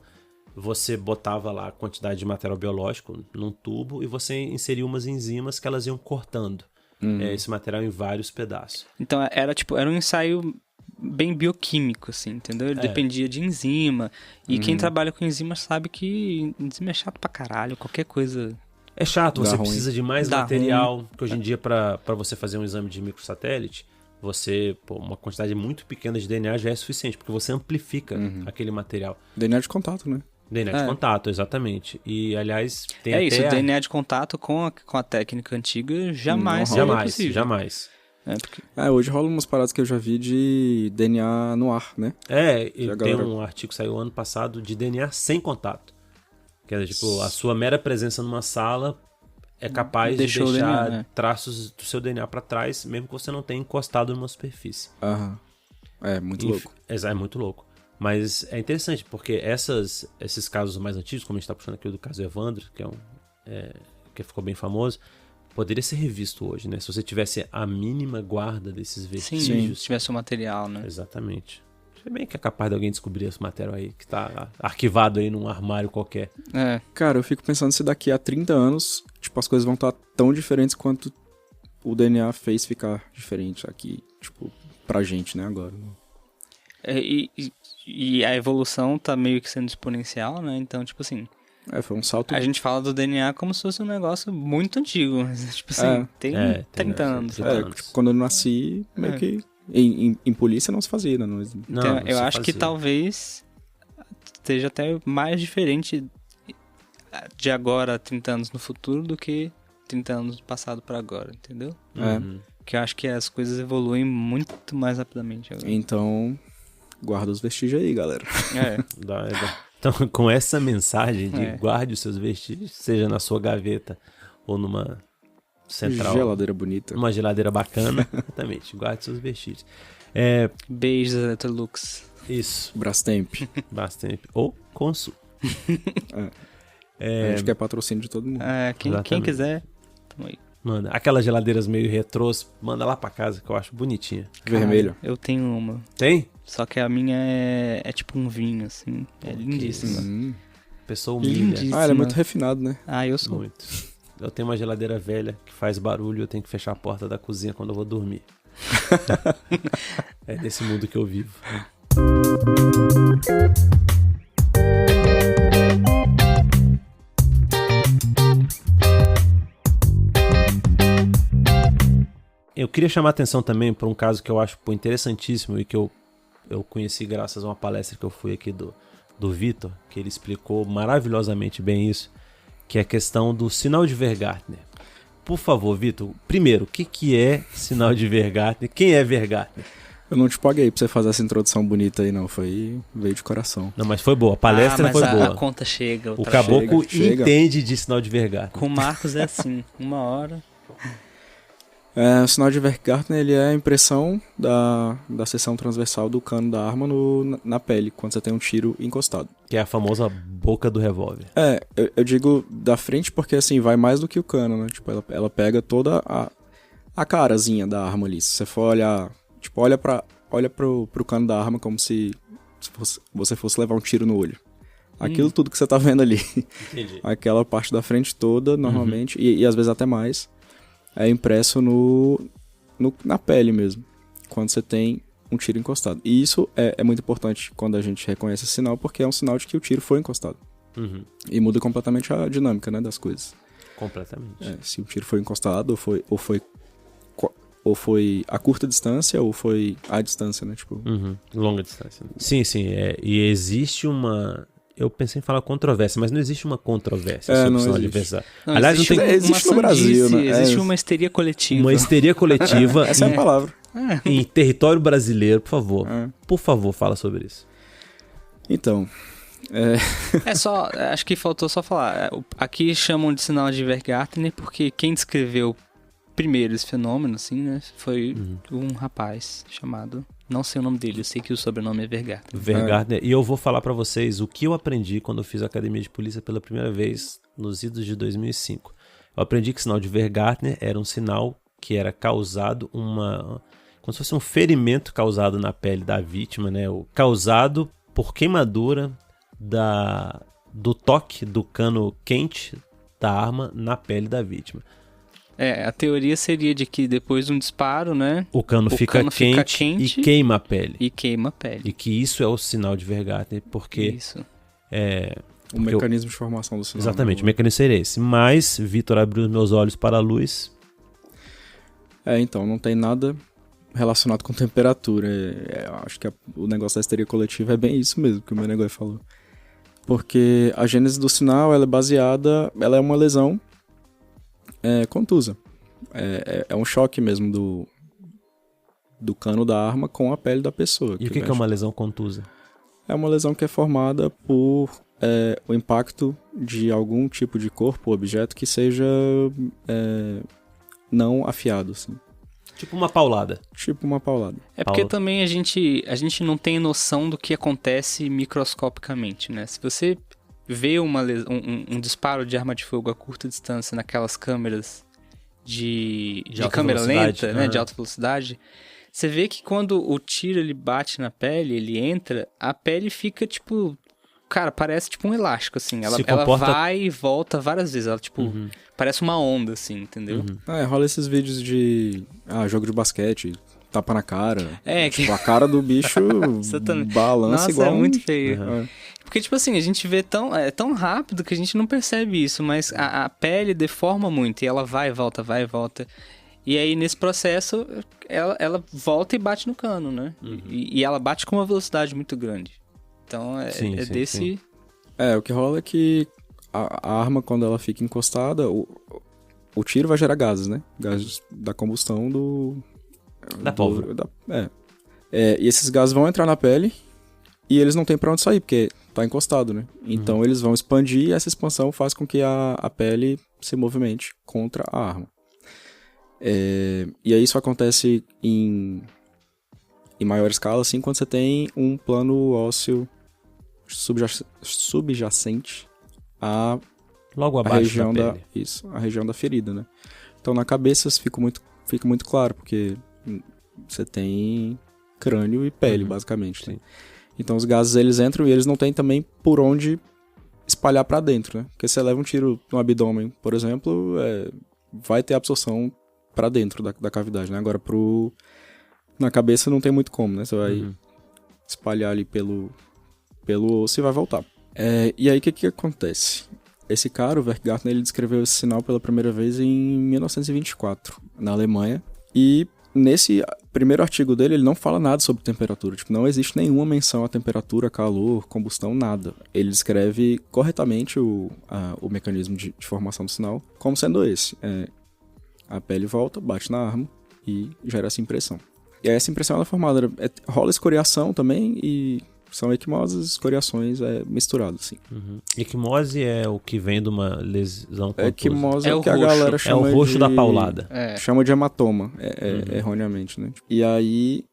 você botava lá a quantidade de material biológico num tubo e você inseria umas enzimas que elas iam cortando esse material em vários pedaços. Então, era um ensaio bem bioquímico, assim, entendeu? Ele dependia de enzima. E quem trabalha com enzima sabe que enzima é chato pra caralho, qualquer coisa... É chato, você precisa de mais material, que hoje em dia, pra você fazer um exame de microsatélite, uma quantidade muito pequena de DNA já é suficiente, porque você amplifica aquele material. DNA de contato, né? DNA de contato, exatamente. E, aliás, tem até... isso, DNA de contato com a técnica antiga jamais seria possível. Jamais. Porque... hoje rola umas paradas que eu já vi de DNA no ar, né? E tem um artigo que saiu ano passado de DNA sem contato. Que é tipo, a sua mera presença numa sala é capaz de deixar DNA, traços do seu DNA pra trás, mesmo que você não tenha encostado numa superfície. Muito louco. É muito louco. Mas é interessante, porque esses casos mais antigos, como a gente tá puxando aqui o do caso Evandro, que ficou bem famoso, poderia ser revisto hoje, né? Se você tivesse a mínima guarda desses vestígios. Sim, se tivesse o material, né? Exatamente. Se bem que é capaz de alguém descobrir esse material aí, que tá arquivado aí num armário qualquer. Cara, eu fico pensando se daqui a 30 anos, tipo, as coisas vão estar tão diferentes quanto o DNA fez ficar diferente aqui, tipo, pra gente, né, agora. E a evolução tá meio que sendo exponencial, né? Então, tipo assim... Foi um salto... A gente fala do DNA como se fosse um negócio muito antigo. Tipo assim, tem 30 anos. Tipo, quando eu nasci, meio que... Em polícia não se fazia, né? Então, eu acho que talvez esteja até mais diferente de agora, 30 anos no futuro, do que 30 anos do passado para agora, entendeu? Porque eu acho que as coisas evoluem muito mais rapidamente agora. Então, guarda os vestígios aí, galera. Então, com essa mensagem de guarde os seus vestígios, seja na sua gaveta ou numa central. Geladeira bonita. Uma geladeira bacana. Exatamente, guarde seus vestígios. Beijos, Electrolux. Isso. Brastemp. Ou Consul. A gente quer patrocínio de todo mundo. Quem quiser, tamo aí. Manda. Aquelas geladeiras meio retrôs, manda lá pra casa, que eu acho bonitinha. Vermelho. Eu tenho uma. Tem? Só que a minha é tipo um vinho, assim. É lindíssima. Pessoa humilde. Lindíssima. Ela é muito refinado, né? Eu sou. Muito. Eu tenho uma geladeira velha que faz barulho, eu tenho que fechar a porta da cozinha quando eu vou dormir. É desse mundo que eu vivo. Eu queria chamar a atenção também para um caso que eu acho interessantíssimo e que eu conheci graças a uma palestra que eu fui aqui do Vitor, que ele explicou maravilhosamente bem isso, que é a questão do sinal de Weingarten. Por favor, Vitor, primeiro, o que é sinal de Weingarten? Quem é Weingarten? Eu não te paguei pra você fazer essa introdução bonita aí, não. Veio de coração. Não, mas foi boa. A palestra foi boa. A conta chega. O caboclo entende de sinal de Weingarten. Com o Marcos é assim, 1 hora. O sinal de Weingarten, ele é a impressão da seção transversal do cano da arma na pele, quando você tem um tiro encostado. Que é a famosa boca do revólver. Eu digo da frente porque, assim, vai mais do que o cano, né? Tipo, ela pega toda a carazinha da arma ali. Se você for olhar, tipo, olha pro cano da arma como se você fosse levar um tiro no olho. Aquilo tudo que você tá vendo ali. Entendi. Aquela parte da frente toda, normalmente, e às vezes até mais, é impresso na pele mesmo, quando você tem um tiro encostado. E isso é muito importante quando a gente reconhece esse sinal, porque é um sinal de que o tiro foi encostado. E muda completamente a dinâmica, né, das coisas. Completamente. Se o tiro foi encostado, ou foi a curta distância, ou foi a distância, né? Tipo... Longa distância. Sim. E existe uma... Eu pensei em falar controvérsia, mas não existe uma controvérsia sobre o sinal de Weingarten. Aliás, existe no Brasil, né? Existe uma histeria coletiva. Uma histeria coletiva. Essa é a palavra. Em território brasileiro, por favor. Por favor, fala sobre isso. Então... Acho que faltou só falar. Aqui chamam de sinal de Weingarten porque quem descreveu primeiro esse fenômeno, assim, né, foi um rapaz chamado... Não sei o nome dele, eu sei que o sobrenome é Weingarten. Weingarten. E eu vou falar pra vocês o que eu aprendi quando eu fiz a academia de polícia pela primeira vez nos idos de 2005. Eu aprendi que o sinal de Weingarten era um sinal que era causado como se fosse um ferimento causado na pele da vítima, né? Causado por queimadura do toque do cano quente da arma na pele da vítima. A teoria seria de que depois de um disparo, né? O cano fica quente e queima a pele. E que isso é o sinal de Weingarten, porque... Isso. O mecanismo de formação do sinal. Exatamente, o mecanismo seria esse. Mas Vitor abriu os meus olhos para a luz. Então, não tem nada relacionado com temperatura. Eu acho que o negócio da histeria coletiva é bem isso mesmo que o Menegói falou. Porque a gênese do sinal, ela é uma lesão contusa. É um choque mesmo do cano da arma com a pele da pessoa. E o que é uma lesão contusa? É uma lesão que é formada por o impacto de algum tipo de corpo ou objeto que seja não afiado, assim. Tipo uma paulada. Tipo uma paulada. É porque também a gente não tem noção do que acontece microscopicamente, né? Se você vê um disparo de arma de fogo a curta distância naquelas câmeras de câmera lenta, né, de alta velocidade, você vê que quando o tiro ele bate na pele, ele entra, a pele fica tipo... Cara, parece tipo um elástico, assim. Ela vai e volta várias vezes. Ela, tipo, parece uma onda, assim, entendeu? Rola esses vídeos de jogo de basquete, tapa na cara. Tipo, a cara do bicho balança. Nossa, igual é muito feio. Porque, tipo assim, a gente vê tão rápido que a gente não percebe isso, mas a pele deforma muito e ela vai e volta, vai e volta. E aí, nesse processo, ela volta e bate no cano, né? E ela bate com uma velocidade muito grande. Então, Sim. O que rola é que a arma, quando ela fica encostada, o tiro vai gerar gases, né? Gases da combustão da pólvora. E esses gases vão entrar na pele e eles não têm pra onde sair, porque tá encostado, né? Então, eles vão expandir e essa expansão faz com que a pele se movimente contra a arma. E aí isso acontece em maior escala, assim, quando você tem um plano ósseo subjacente logo abaixo região da pele. A região da ferida, né? Então na cabeça fica muito claro, porque você tem crânio e pele, basicamente. Né? Então os gases eles entram e eles não têm também por onde espalhar pra dentro, né? Porque se você leva um tiro no abdômen, por exemplo, vai ter absorção pra dentro da cavidade, né? Agora na cabeça não tem muito como, né? Você vai espalhar ali pelo osso e vai voltar. E aí, o que acontece? Esse cara, o Werkgartner, ele descreveu esse sinal pela primeira vez em 1924, na Alemanha. E nesse primeiro artigo dele, ele não fala nada sobre temperatura. Tipo, não existe nenhuma menção a temperatura, calor, combustão, nada. Ele descreve corretamente o mecanismo de formação do sinal como sendo esse. A pele volta, bate na arma e gera essa impressão. E aí essa impressão ela é formada, rola escoriação também e são equimoses, escoriações misturadas, assim. Equimose é o que vem de uma lesão contusa. Equimose é o que a galera chama o roxo da paulada. Chama de hematoma, erroneamente, né? E aí,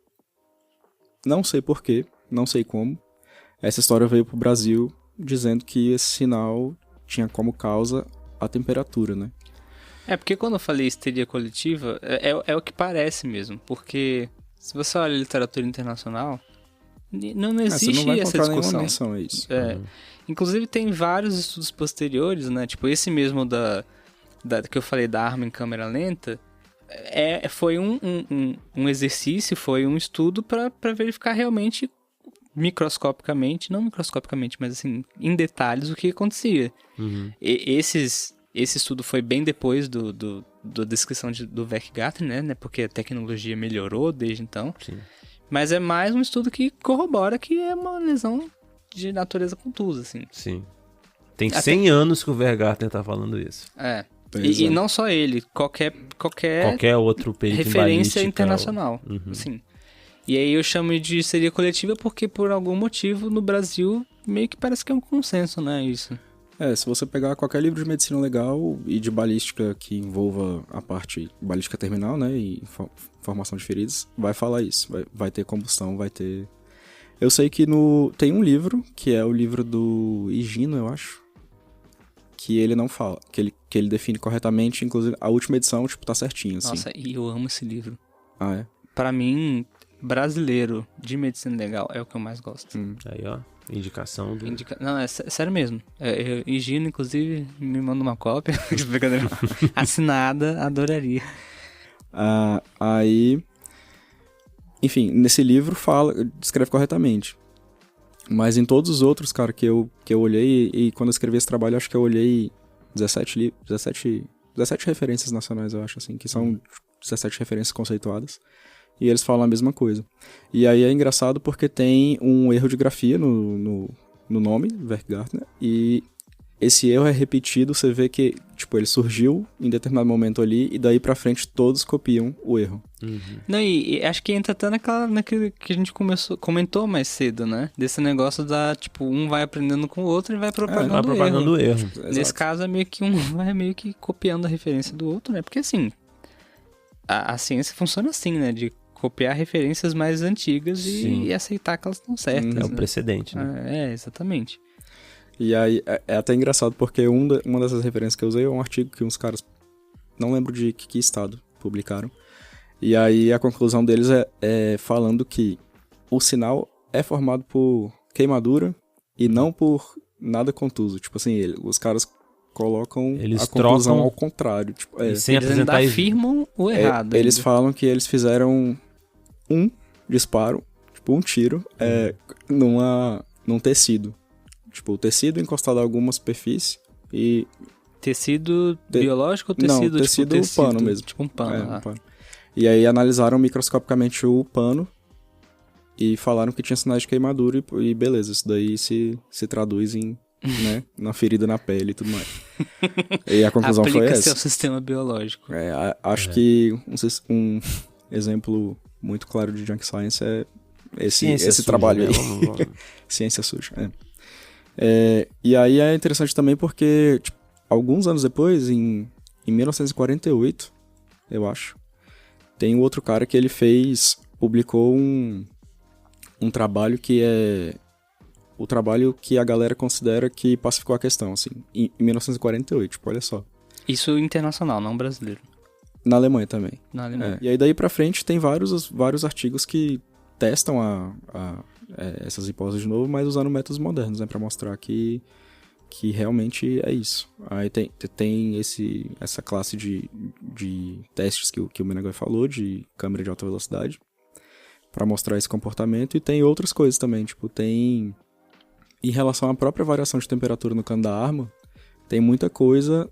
não sei porquê, não sei como, essa história veio pro Brasil dizendo que esse sinal tinha como causa a temperatura, né? Porque quando eu falei histeria coletiva, é o que parece mesmo. Porque se você olha a literatura internacional, não existe você não vai essa discussão. Menção a isso. Inclusive tem vários estudos posteriores, né? Tipo esse mesmo que eu falei da arma em câmera lenta, foi um exercício, foi um estudo para verificar realmente microscopicamente, não microscopicamente, mas assim, em detalhes o que acontecia. Esse estudo foi bem depois da descrição do Werkgartner, né? Porque a tecnologia melhorou desde então. Sim. Mas é mais um estudo que corrobora que é uma lesão de natureza contusa, assim. Sim. Tem 100 anos que o Werkgartner tá falando isso. E não só ele, qualquer outro perito referência internacional. Assim. E aí eu chamo de histeria coletiva porque por algum motivo no Brasil meio que parece que é um consenso, né? Isso. Se você pegar qualquer livro de medicina legal e de balística que envolva a parte balística terminal, né, e formação de feridas, vai falar isso. Vai ter combustão, vai ter... Eu sei que tem um livro, que é o livro do Higino, eu acho, que ele não fala, que ele define corretamente, inclusive a última edição, tipo, tá certinho, assim. Nossa, e eu amo esse livro. É? Pra mim, brasileiro de medicina legal é o que eu mais gosto. Aí, ó. Indicação do... Não, é sério mesmo. Higino, inclusive, me manda uma cópia. Assinada, adoraria. Aí... Enfim, nesse livro descreve corretamente. Mas em todos os outros, cara, que eu olhei, e quando eu escrevi esse trabalho, acho que eu olhei 17 referências nacionais, eu acho, assim, que são 17 referências conceituadas. e eles falam a mesma coisa. E aí é engraçado porque tem um erro de grafia no nome, Werkgartner, e esse erro é repetido, você vê que, tipo, ele surgiu em determinado momento ali, e daí pra frente todos copiam o erro. Não, e acho que entra até naquilo que a gente comentou mais cedo, né? Desse negócio da, tipo, um vai aprendendo com o outro e vai propagando o erro. Nesse Exato. caso, é meio que um vai meio que copiando a referência do outro, né? Porque, assim, a ciência funciona assim, né? De copiar referências mais antigas e aceitar que elas estão certas, É um né? precedente, né? Exatamente. E aí é até engraçado porque uma dessas referências que eu usei é um artigo que uns caras, não lembro de que estado, publicaram. E aí a conclusão deles é falando que o sinal é formado por queimadura e não por nada contuso. Tipo assim, os caras colocam Eles a conclusão trocam ao contrário. Tipo, e sem Eles ainda apresentar afirmam o errado. eles ainda. falam que eles fizeram um disparo, tipo um tiro, num tecido. Tipo, o tecido encostado a alguma superfície e... Tecido biológico ou tecido, Não, tecido pano mesmo. Tipo um pano. um pano. E aí analisaram microscopicamente o pano e falaram que tinha sinais de queimadura e beleza, isso daí se traduz em, né, na ferida na pele e tudo mais. E a conclusão foi Aplica-se essa. ao sistema biológico. Acho que um exemplo muito claro de junk science é esse suja, trabalho né? aí. Vamos. Ciência suja, e aí é interessante também porque, tipo, alguns anos depois, em 1948, eu acho, tem um outro cara que ele publicou um trabalho que é o trabalho que a galera considera que pacificou a questão, assim, em 1948, tipo, olha só. Isso internacional, não brasileiro. Na Alemanha também. Na Alemanha. E aí daí pra frente tem vários artigos que testam essas hipóteses de novo, mas usando métodos modernos, né, pra mostrar que realmente é isso. Aí tem essa classe de testes que o Menegói falou, de câmera de alta velocidade, pra mostrar esse comportamento, e tem outras coisas também, tipo, tem... Em relação à própria variação de temperatura no cano da arma, tem muita coisa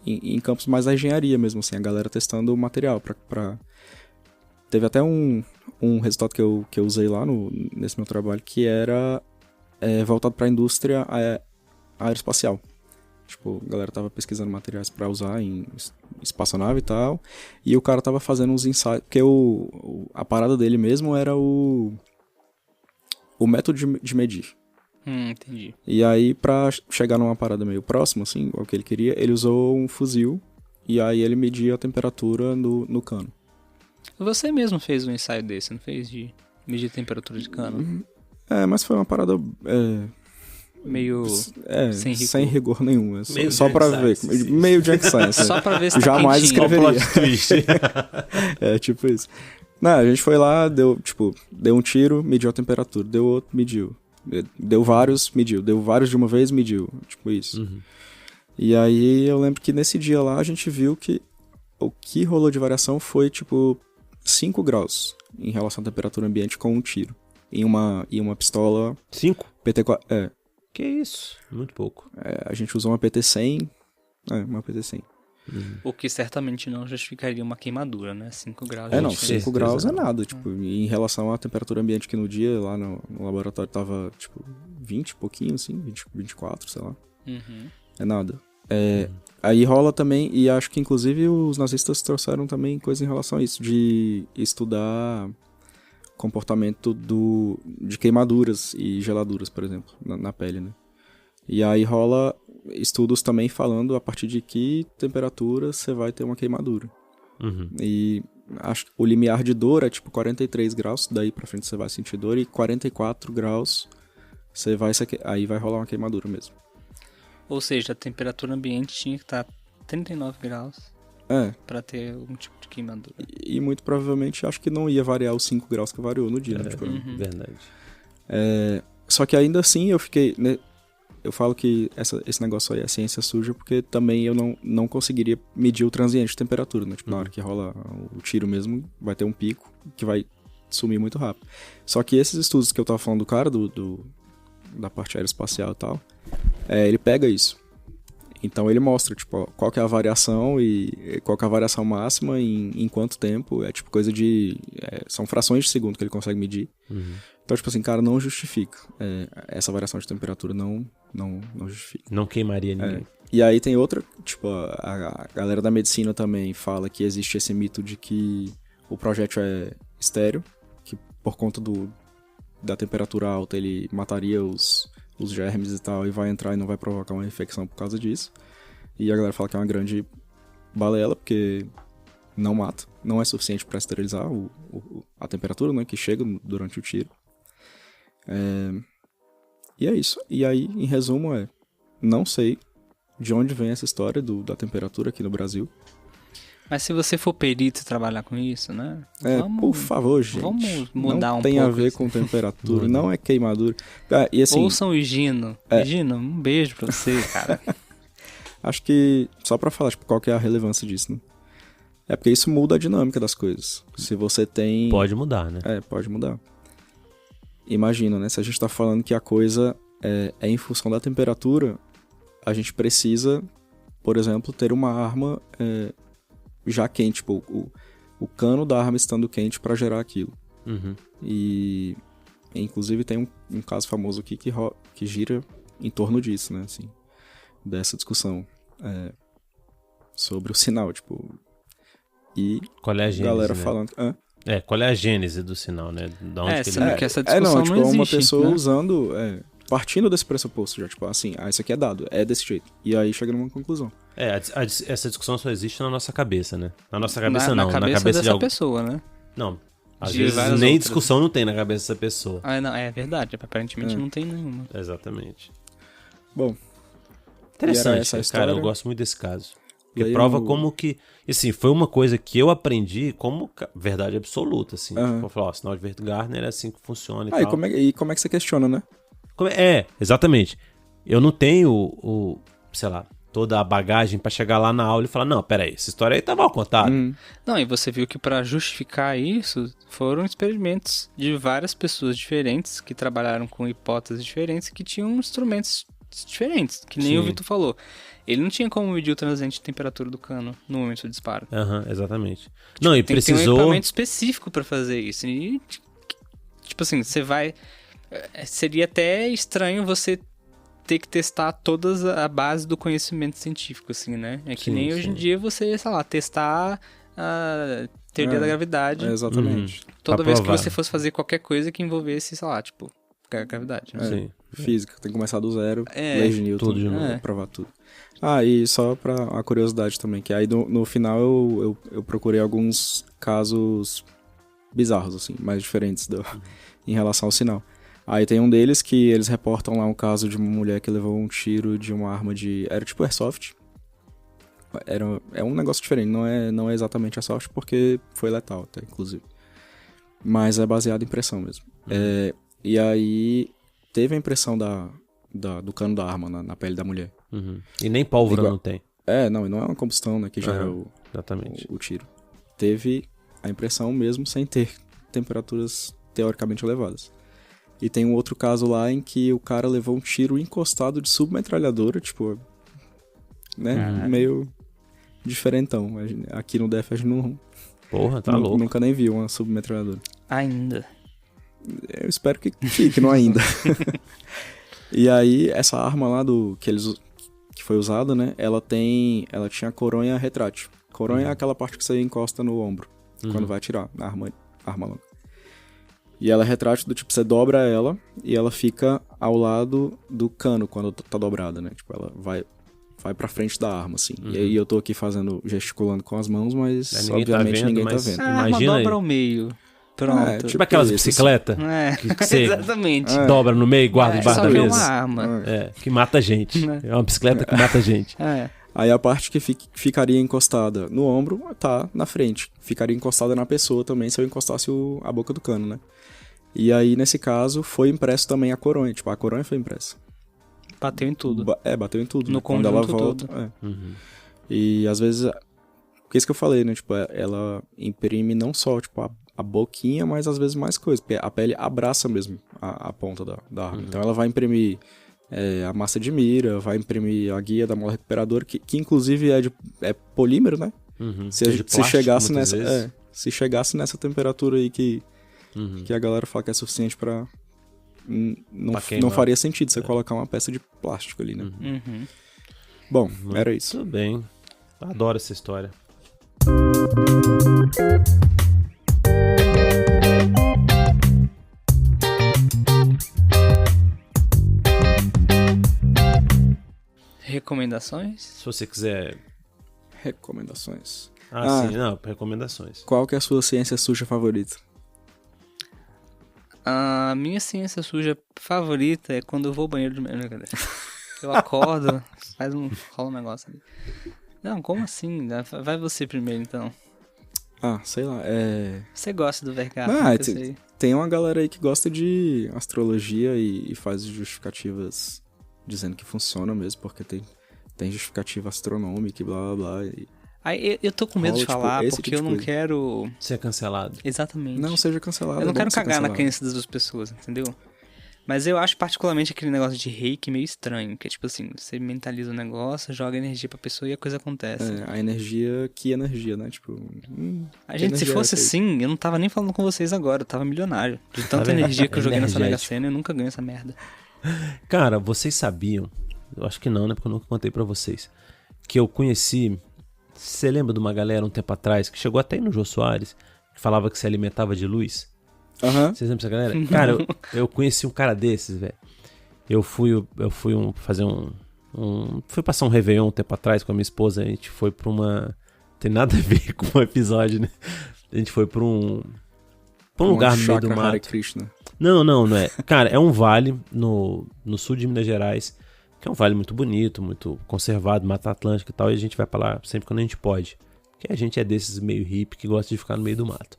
em campos mais da engenharia mesmo, assim, a galera testando o material pra... Teve até um resultado que eu usei lá nesse meu trabalho, que era voltado para a indústria aeroespacial. Tipo, a galera tava pesquisando materiais para usar em espaçonave e tal, e o cara tava fazendo uns ensaios, porque a parada dele mesmo era o método de medir. Entendi. E aí, pra chegar numa parada meio próxima, assim, ao que ele queria, ele usou um fuzil, e aí ele media a temperatura no cano. Você mesmo fez um ensaio desse, não fez? De medir temperatura de cano? Mas foi uma parada... Meio sem rigor nenhum. Só Meio pra Jack ver. Science. Meio Jack Science. Só pra ver se tá Jamais quentinho. escreveria. Plot twist. Tipo isso. Não, a gente foi lá, deu um tiro, mediu a temperatura. Deu outro, mediu. Deu vários, mediu. Deu vários de uma vez, mediu. Tipo isso. Uhum. E aí eu lembro que nesse dia lá a gente viu que o que rolou de variação foi tipo 5 graus em relação à temperatura ambiente com um tiro. Em uma pistola 5? PT-4. Que isso? Muito pouco. A gente usou uma PT-100. Uma PT-100. O que certamente não justificaria uma queimadura, né? 5 graus. Não, certeza. 5 graus é nada. Tipo, em relação à temperatura ambiente que no dia lá no laboratório tava, tipo, 20 e pouquinho, assim, 24, sei lá. Uhum. É nada. Aí rola também, e acho que inclusive os nazistas trouxeram também coisa em relação a isso, de estudar comportamento de queimaduras e geladuras, por exemplo, na pele, né? E aí rola estudos também falando a partir de que temperatura você vai ter uma queimadura. Uhum. E acho que o limiar de dor é tipo 43 graus, daí pra frente você vai sentir dor, e 44 graus aí vai rolar uma queimadura mesmo. Ou seja, a temperatura ambiente tinha que estar 39 graus pra ter algum tipo de queimadura. E muito provavelmente acho que não ia variar os 5 graus que variou no dia, né? Tipo, Verdade. só que ainda assim eu fiquei... Né, eu falo que esse negócio aí é ciência suja porque também eu não conseguiria medir o transiente de temperatura, né? Tipo, na hora que rola o tiro mesmo, vai ter um pico que vai sumir muito rápido. Só que esses estudos que eu tava falando do cara, da parte aeroespacial e tal, ele pega isso. Então ele mostra, tipo, ó, qual que é a variação e qual que é a variação máxima em quanto tempo. É tipo coisa de... são frações de segundo que ele consegue medir. Então, tipo assim, cara, não justifica. Essa variação de temperatura não justifica. Não queimaria ninguém. E aí tem outra, tipo, a galera da medicina também fala que existe esse mito de que o projétil é estéril, que por conta da temperatura alta ele mataria os germes e tal, e vai entrar e não vai provocar uma infecção por causa disso. E a galera fala que é uma grande balela, porque não mata, não é suficiente para esterilizar a temperatura, né, que chega durante o tiro. E é isso. E aí, em resumo, não sei de onde vem essa história da temperatura aqui no Brasil. Mas se você for perito e trabalhar com isso, né? Por favor, gente. Vamos mudar um pouco. Não tem a ver isso. com temperatura, não é queimadura. E assim, Ouçam o Higino. Higino, um beijo pra você, cara. Acho que, só pra falar, tipo, qual que é a relevância disso, né? É porque isso muda a dinâmica das coisas. Se você tem... Pode mudar, né? Pode mudar. Imagina, né? Se a gente tá falando que a coisa é em função da temperatura, a gente precisa, por exemplo, ter uma arma já quente, tipo, o cano da arma estando quente para gerar aquilo. E inclusive tem um caso famoso aqui que gira em torno disso, né, assim, dessa discussão sobre o sinal, tipo, e qual é a gênese, galera né? falando... Qual é a gênese do sinal, né? Da onde que ele... que essa discussão tipo, não existe, uma pessoa né? usando... partindo desse pressuposto já, tipo, assim, isso aqui é dado, é desse jeito. E aí chega numa conclusão. Essa discussão só existe na nossa cabeça, né? Na nossa cabeça não, na cabeça cabeça dessa pessoa, né? Não, às De vezes várias nem outras. discussão não tem na cabeça dessa pessoa. Não, é verdade, aparentemente não tem nenhuma. Exatamente. Bom, Interessante, essa cara, história. eu gosto muito desse caso. E Porque aí prova como que... Assim, foi uma coisa que eu aprendi como verdade absoluta, assim. Aham. Tipo, eu falo, ó, sinal de Wertgardner é assim que funciona e E tal. como é que você questiona, né? Exatamente. Eu não tenho sei lá, toda a bagagem pra chegar lá na aula e falar, não, peraí, essa história aí tá mal contada. Não, e você viu que pra justificar isso, foram experimentos de várias pessoas diferentes que trabalharam com hipóteses diferentes que tinham instrumentos diferentes, que nem Sim. o Vitor falou. Ele não tinha como medir o transiente de temperatura do cano no momento do disparo. Exatamente. Não, e Tem que ter um precisou... equipamento específico pra fazer isso. E, tipo assim, você vai... Seria até estranho você ter que testar todas a base do conhecimento científico, assim, né? É que Sim, nem hoje em sim. dia você, sei lá, testar a teoria da gravidade. Exatamente. Toda Pra vez que provar. você fosse fazer qualquer coisa que envolvesse, sei lá, tipo, gravidade. Né? Sim. Física, tem que começar do zero, É, lei de Newton, tudo de novo. provar tudo. E só pra uma curiosidade também, que aí no final eu procurei alguns casos bizarros, assim, mais diferentes em relação ao sinal. Aí tem um deles que eles reportam lá um caso de uma mulher que levou um tiro de uma arma era tipo airsoft. É um negócio diferente, não é exatamente airsoft porque foi letal até, inclusive. Mas é baseado em pressão mesmo. E aí teve a impressão do cano da arma na pele da mulher. E nem pólvora Igual. não tem. Não é uma combustão, né, que gera Exatamente. o tiro. Teve a impressão mesmo sem ter temperaturas teoricamente elevadas. E tem um outro caso lá em que o cara levou um tiro encostado de submetralhadora, tipo, né, meio diferentão. Aqui no DF a gente Porra, tá louco. nunca nem viu uma submetralhadora. Ainda. Eu espero que fique, não ainda. E aí, essa arma lá que foi usada, né, ela tinha coronha retrátil. Coronha é aquela parte que você encosta no ombro, quando vai atirar, na arma longa. E ela é retrátil do tipo, você dobra ela e ela fica ao lado do cano quando tá dobrada, né? Tipo, ela vai pra frente da arma, assim. E aí eu tô aqui gesticulando com as mãos, mas obviamente ninguém tá vendo. Uma Imagina dobra aí. ao meio. Pronto. Tipo aquelas isso. bicicletas que você Exatamente. dobra no meio e guarda debaixo Só da que é mesa. uma arma. Que mata a gente. É uma bicicleta que mata a gente. Aí a parte que ficaria encostada no ombro tá na frente. Ficaria encostada na pessoa também se eu encostasse a boca do cano, né? E aí, nesse caso, foi impresso também a coronha. Tipo, a coronha foi impressa. Bateu em tudo. Bateu em tudo. No né? Quando ela conjunto volta. E às vezes... Porque isso que eu falei, né? Tipo, ela imprime não só, tipo, a boquinha, mas às vezes mais coisas. Porque a pele abraça mesmo a ponta da arma. Então ela vai imprimir a massa de mira, vai imprimir a guia da mola recuperadora, que inclusive é polímero, né? Se chegasse nessa, se chegasse nessa temperatura aí que a galera fala que é suficiente pra... Não faria sentido você colocar uma peça de plástico ali, né? Bom, era isso. Tudo bem. Adoro essa história. Recomendações? Se você quiser... Recomendações. Sim, não, recomendações. Qual que é a sua ciência suja favorita? A minha ciência suja favorita é quando eu vou ao banheiro de manhã, galera. Eu acordo, rola um negócio ali. Não, como assim? Vai você primeiro, então. Sei lá, Você gosta do Vergato, tem uma galera aí que gosta de astrologia e faz justificativas dizendo que funciona mesmo, porque tem justificativa astronômica e blá blá blá. Aí eu tô com medo de falar, porque tipo eu não quero... ser cancelado. Exatamente. Não seja cancelado. Eu não quero cagar na crença das pessoas, entendeu? Mas eu acho particularmente aquele negócio de reiki meio estranho, que é tipo assim, você mentaliza o negócio, joga energia pra pessoa e a coisa acontece. A energia, que energia, né? Tipo... se fosse assim, eu não tava nem falando com vocês agora, eu tava milionário. De tanta energia que eu joguei nessa Mega Sena, eu nunca ganho essa merda. Cara, vocês sabiam, eu acho que não, né? Porque eu nunca contei pra vocês, que eu conheci... Você lembra de uma galera um tempo atrás, que chegou até aí no Jô Soares, que falava que se alimentava de luz? Vocês lembram dessa galera? Cara, eu conheci um cara desses, velho. Eu fui fazer fui passar um Réveillon um tempo atrás com a minha esposa, a gente foi pra uma... Tem nada a ver com o episódio, né? A gente foi pra um lugar no meio do mato. Hare Krishna. Não é. Cara, é um vale no sul de Minas Gerais, que é um vale muito bonito, muito conservado, Mata Atlântica e tal, e a gente vai pra lá sempre quando a gente pode. Porque a gente é desses meio hippie que gosta de ficar no meio do mato.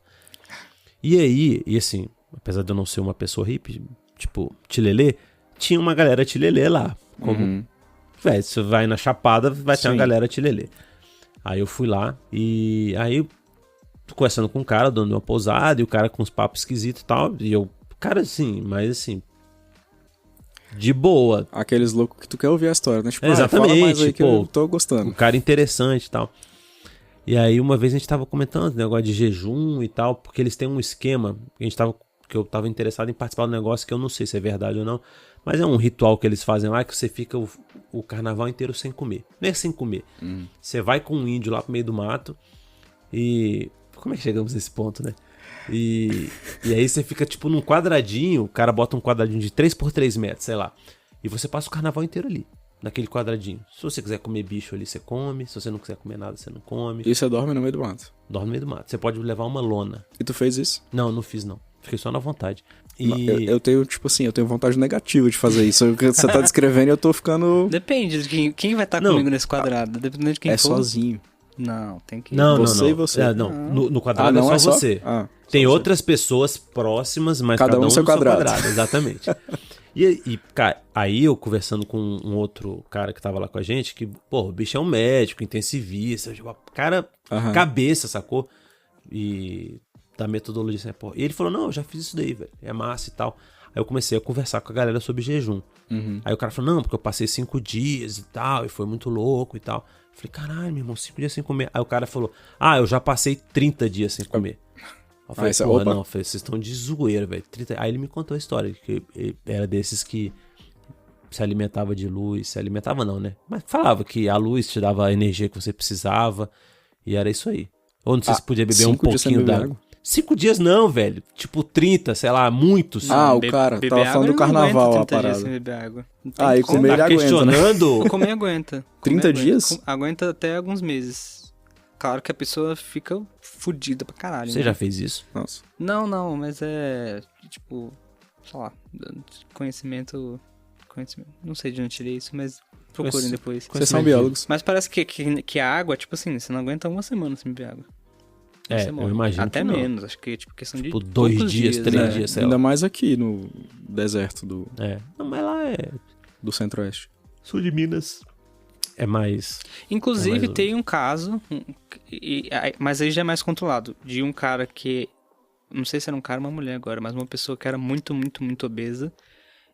E aí, assim, apesar de eu não ser uma pessoa hippie, tipo, tilelê, tinha uma galera tilelê lá. Como, velho, você vai na Chapada, vai ter uma galera tilelê. Aí eu fui lá, e aí, tô conversando com um cara, dono de uma pousada, e o cara com uns papos esquisitos e tal, e eu, cara, assim, mas assim... de boa. Aqueles loucos que tu quer ouvir a história, né? Tipo, exatamente, fala mais aí que eu tô gostando. Um cara interessante e tal. E aí uma vez a gente tava comentando negócio de jejum e tal, porque eles têm um esquema, que eu tava interessado em participar do negócio, que eu não sei se é verdade ou não, mas é um ritual que eles fazem lá, que você fica o carnaval inteiro sem comer. Não é sem comer. Você vai com um índio lá pro meio do mato e... Como é que chegamos nesse ponto, né? E aí você fica tipo num quadradinho, o cara bota um quadradinho de 3x3 metros, sei lá. E você passa o carnaval inteiro ali, naquele quadradinho. Se você quiser comer bicho ali, você come. Se você não quiser comer nada, você não come. E você dorme no meio do mato? Dorme no meio do mato. Você pode levar uma lona. E tu fez isso? Não fiz não. Fiquei só na vontade. Eu tenho, tipo assim, eu tenho vontade negativa de fazer isso. Você tá descrevendo e eu tô ficando... Depende de quem vai estar comigo nesse quadrado. Dependendo de quem for. Sozinho. Não, tem que... Não. E você. No quadrado não é só você. Tem outras pessoas próximas, mas cada um no seu quadrado. Exatamente. E, cara, aí eu conversando com um outro cara que tava lá com a gente, que, pô, o bicho é um médico, intensivista, cara, cabeça, sacou? E da metodologia, assim, pô. E ele falou, não, eu já fiz isso daí, velho, é massa e tal. Aí eu comecei a conversar com a galera sobre jejum. Aí o cara falou, não, porque eu passei 5 dias e tal, e foi muito louco e tal. Eu falei, caralho, meu irmão, 5 dias sem comer. Aí o cara falou, eu já passei 30 dias sem comer. Eu falei, porra, não, vocês estão de zoeira, velho. Aí ele me contou a história, que ele era desses que se alimentava de luz, se alimentava não, né? Mas falava que a luz te dava a energia que você precisava, e era isso aí. Ou não sei se podia beber um pouquinho d'água. 5 dias não, velho. Tipo 30, sei lá, muitos. O cara tava falando do carnaval, a parada. Sem beber água. E comer ele aguenta, questionando... Né? Comer aguenta. 30 dias? Aguenta até alguns meses. Claro que a pessoa fica fodida pra caralho. Você já fez isso? Nossa. Não, mas é... Tipo, sei lá, conhecimento... Não sei de onde tirei isso, mas procurem depois. Vocês são biólogos. Mas parece que a água, tipo assim, você não aguenta uma semana sem beber água. Eu imagino até que não. menos, acho que tipo questão tipo, de 2 dias, 3 dias, sei lá. Ainda mais aqui no deserto do... Não, mas lá é... do centro-oeste. Sul de Minas é mais... Inclusive tem um caso, mas aí já é mais controlado, de um cara que... Não sei se era um cara ou uma mulher agora, mas uma pessoa que era muito, muito, muito obesa.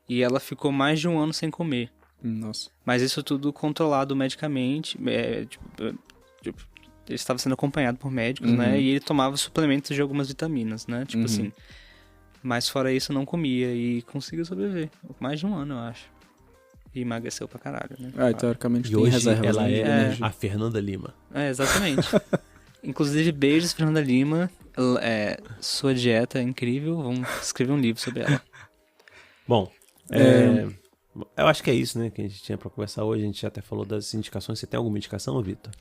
E ela ficou mais de 1 ano sem comer. Nossa. Mas isso tudo controlado medicamente. Ele estava sendo acompanhado por médicos, né? E ele tomava suplementos de algumas vitaminas, né? Tipo assim. Mas fora isso, não comia e conseguiu sobreviver. Mais de 1 ano, eu acho. E emagreceu pra caralho, né? Teoricamente E tem hoje reservas, ela né, de é energia. a Fernanda Lima. Exatamente. Inclusive, beijos, Fernanda Lima. Sua dieta é incrível. Vamos escrever um livro sobre ela. Bom, eu acho que é isso, né, que a gente tinha pra conversar hoje. A gente já até falou das indicações. Você tem alguma indicação, Vitor?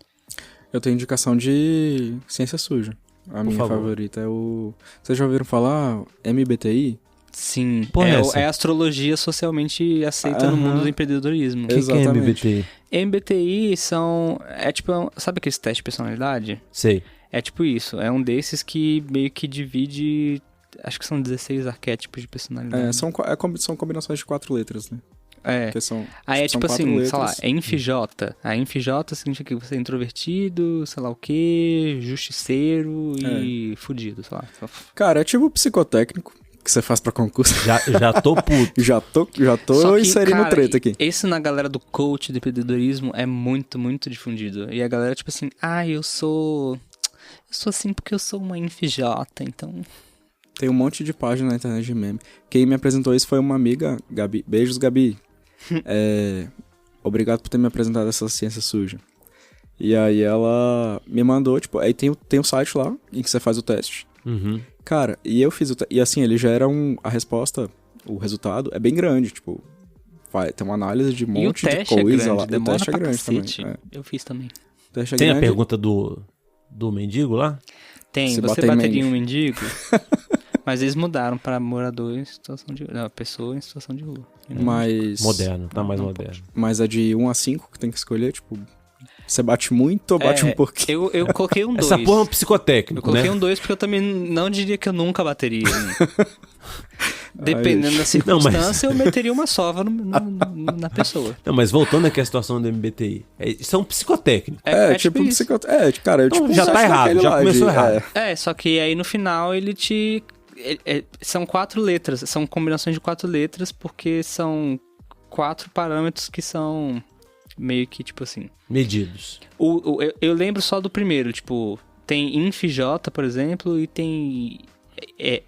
Eu tenho indicação de ciência suja. A minha favor. favorita é o... Vocês já ouviram falar MBTI? Sim, Porra, essa? é a astrologia socialmente aceita no mundo do empreendedorismo. O que é Exatamente. MBTI? MBTI são... sabe aqueles testes de personalidade? Sei. É tipo isso. É um desses que meio que divide... Acho que são 16 arquétipos de personalidade. São combinações de 4 letras, né? É. São, Aí é são tipo 4 assim, letras. sei lá, é INFJ. A INFJ significa que você é introvertido, sei lá o quê, justiceiro e fudido, sei lá. Cara, é tipo psicotécnico que você faz pra concurso. Já tô puto. Já tô Só que, inserindo cara, treta aqui. Esse na galera do coach de empreendedorismo é muito, muito difundido. E a galera tipo assim, eu sou assim porque eu sou uma INFJ, então... Tem um monte de página na internet de meme. Quem me apresentou isso foi uma amiga, Gabi. Beijos, Gabi. Obrigado por ter me apresentado essa ciência suja. E aí ela me mandou, tipo... Aí tem um site lá em que você faz o teste. Uhum. Cara, e eu fiz o teste. E assim, ele já era a resposta, o resultado é bem grande, tipo... Tem uma análise de um monte de coisa lá. E o teste é grande, também. Eu fiz também. O teste é Tem grande. a pergunta do mendigo lá? Tem, Se você bater em bateria em um mendigo? Mas eles mudaram pra morador em situação de... Não, pessoa em situação de rua. Mas... Moderno, tá mais moderno. Mas é de 1 a 5 que tem que escolher, tipo... Você bate muito ou bate um pouquinho? Eu coloquei um 2. Essa porra é um Eu psicotécnico, coloquei né? um 2 porque eu também não diria que eu nunca bateria. Dependendo da circunstância, eu meteria uma sova na pessoa. Não, mas voltando aqui à situação do MBTI. Isso é um psicotécnico. Tipo isso. Cara, Então, tipo... já tá errado, já começou errado. Só que aí no final ele te... são 4 letras, são combinações de 4 letras, porque são 4 parâmetros que são meio que, tipo assim... Medidos. Eu lembro só do primeiro, tipo... Tem INFJ, por exemplo, e tem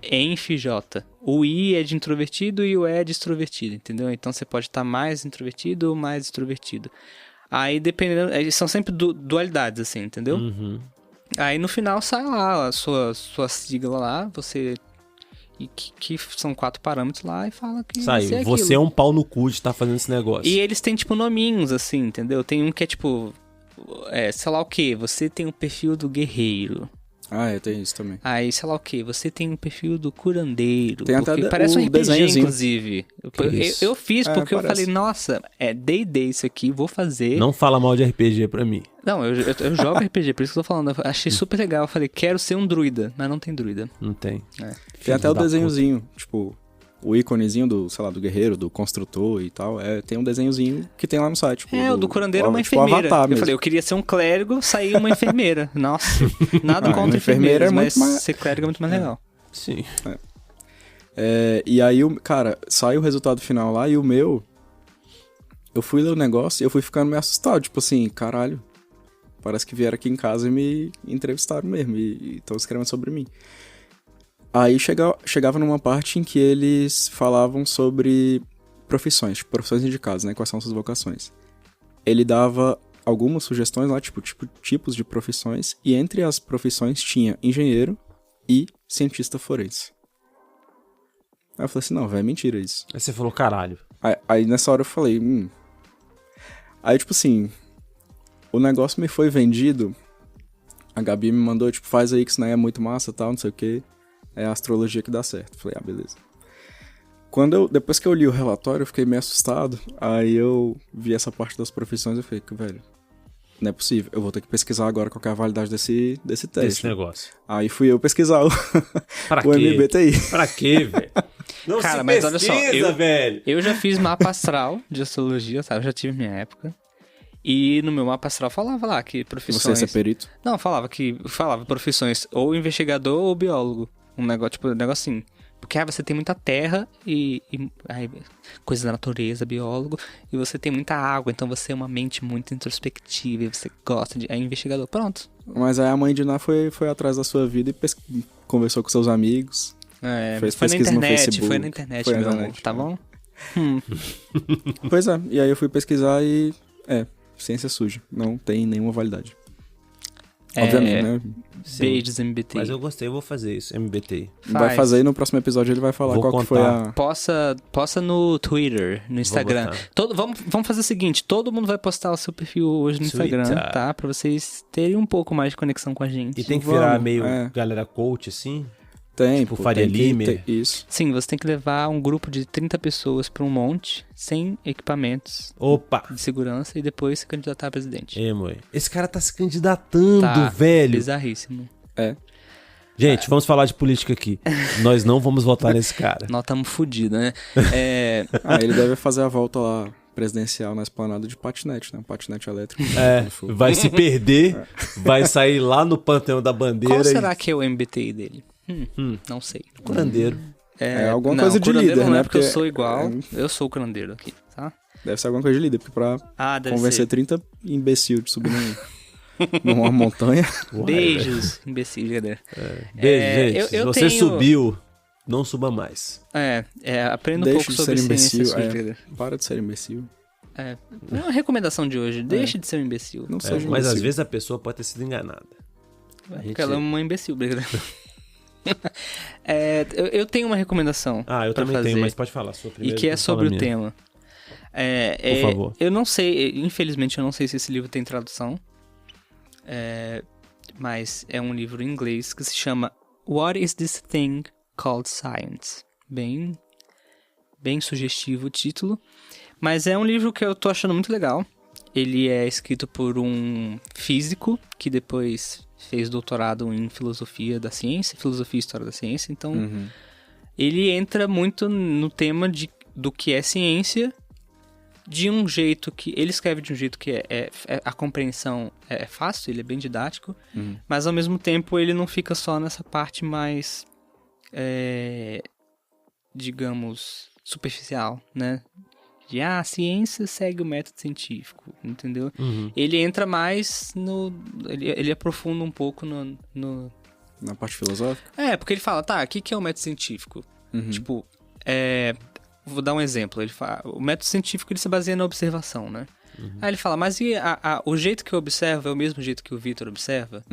ENFJ. O I é de introvertido e o E é de extrovertido, entendeu? Então você pode estar mais introvertido ou mais extrovertido. Aí dependendo... São sempre dualidades, assim, entendeu? Uhum. Aí no final sai lá a sua sigla lá, você... E que são 4 parâmetros lá e fala que Saiu. Você é um pau no cu de estar fazendo esse negócio. E eles têm, tipo, nominhos, assim, entendeu? Tem um que é, tipo... sei lá o quê? Você tem o perfil do guerreiro. Tem isso também. Aí, sei lá o quê? Você tem o perfil do curandeiro. Tem até parece um RPG, desenhozinho. Inclusive. Eu fiz porque eu parece. falei, nossa, é D&D isso aqui, vou fazer. Não fala mal de RPG pra mim. Não, eu jogo RPG, por isso que eu tô falando. Eu achei super legal. Eu falei, quero ser um druida, mas não tem druida. Não tem. Tem até o desenhozinho, tipo... O íconezinho do, sei lá, do guerreiro, do construtor e tal, tem um desenhozinho que tem lá no site. Tipo, o do curandeiro é uma tipo, enfermeira. Avatar Eu mesmo. falei, eu queria ser um clérigo, sair uma enfermeira. Nossa, nada contra enfermeira enfermeiras, mas muito mais... ser clérigo é muito mais legal. Sim. E aí, cara, sai o resultado final lá e o meu... Eu fui ler o negócio e eu fui ficando meio assustado. Tipo assim, caralho, parece que vieram aqui em casa e me entrevistaram mesmo e estão escrevendo sobre mim. Aí chegava numa parte em que eles falavam sobre profissões indicadas, né? Quais são suas vocações. Ele dava algumas sugestões lá, tipo tipos de profissões, e entre as profissões tinha engenheiro e cientista forense. Aí eu falei assim, não, velho, é mentira isso. Aí você falou, caralho. Aí nessa hora eu falei, Aí, tipo assim, o negócio me foi vendido, a Gabi me mandou, tipo, faz aí que isso não é muito massa, tal, não sei o quê. É a astrologia que dá certo. Falei, beleza. Depois que eu li o relatório, eu fiquei meio assustado. Aí eu vi essa parte das profissões e falei, velho, não é possível. Eu vou ter que pesquisar agora qual que é a validade desse teste. Desse negócio. Aí fui eu pesquisar o quê? MBTI. Pra quê, velho? Não, cara, se mas pesquisa, olha só, velho. Eu já fiz mapa astral de astrologia, sabe? Eu já tive minha época. E no meu mapa astral falava lá que profissões... Você é perito? Não, falava profissões ou investigador ou biólogo. Um negócio, tipo, assim. Porque você tem muita terra e coisas da natureza, biólogo, e você tem muita água, então você é uma mente muito introspectiva e você gosta de... É investigador, pronto. Mas aí a mãe de Ná foi atrás da sua vida e conversou com seus amigos. Fez foi na pesquisa no internet, Facebook. foi na internet, Foi na meu internet, amor, tá bom? Pois é, e aí eu fui pesquisar e... ciência suja. Não tem nenhuma validade. Obviamente, né? Sim. Beijos, MBTI. Mas eu gostei, eu vou fazer isso, MBTI. Vai fazer e no próximo episódio ele vai falar Vou qual que foi contar. a... Posta no Twitter, no Instagram. Vamos fazer o seguinte, todo mundo vai postar o seu perfil hoje no Twitter. Instagram, tá? Pra vocês terem um pouco mais de conexão com a gente. E tem que Vamos, virar meio é. galera coach, assim? Tem, Tipo pô, Faria tem que Limer. ter isso. Sim, você tem que levar um grupo de 30 pessoas pra um monte, sem equipamentos Opa! de segurança, e depois se candidatar a presidente. Mãe. Esse cara tá se candidatando, Tá velho. bizarríssimo. Gente, vamos falar de política aqui. Nós não vamos votar nesse cara. Nós estamos fodidos, né? Ele deve fazer a volta lá presidencial na esplanada de patinete, né? Um patinete elétrico. Vai se perder, vai sair lá no Panteão da Bandeira. Qual será que é o MBTI dele? Não sei. Curandeiro. Alguma coisa de curandeiro líder, não né? é porque eu Porque sou igual. Eu sou o curandeiro aqui, tá? Deve ser alguma coisa de líder, porque pra Deve convencer ser. 30 imbecil de subir numa montanha... Beijos, imbecil, galera. Beijo, gente. Se eu você tenho- subiu, não suba mais. Aprenda um Deixa pouco de sobre ser ciência imbecil. suja, galera. Para de ser imbecil. É uma recomendação de hoje. Deixe de ser um imbecil. Não seja Mas imbecil. às vezes a pessoa pode ter sido enganada. Porque ela é uma imbecil, galera. Eu tenho uma recomendação. Eu pra também fazer, tenho, mas pode falar. Sua E primeira, que é depois fala sobre a o minha. tema. Por favor. Eu não sei, infelizmente eu não sei se esse livro tem tradução. Mas é um livro em inglês que se chama What is this thing called science? Bem sugestivo o título. Mas é um livro que eu tô achando muito legal. Ele é escrito por um físico que depois fez doutorado em filosofia da ciência, filosofia e história da ciência. Então, ele entra muito no tema do que é ciência, de um jeito que... Ele escreve de um jeito que a compreensão é fácil, ele é bem didático, mas ao mesmo tempo ele não fica só nessa parte mais, digamos, superficial, né? De, a ciência segue o método científico, entendeu? Ele entra mais no... Ele aprofunda um pouco no... Na parte filosófica? Porque ele fala, o que é o método científico? Tipo, vou dar um exemplo. Ele fala, o método científico ele se baseia na observação, né? Aí ele fala, mas o jeito que eu observo é o mesmo jeito que o Vitor observa?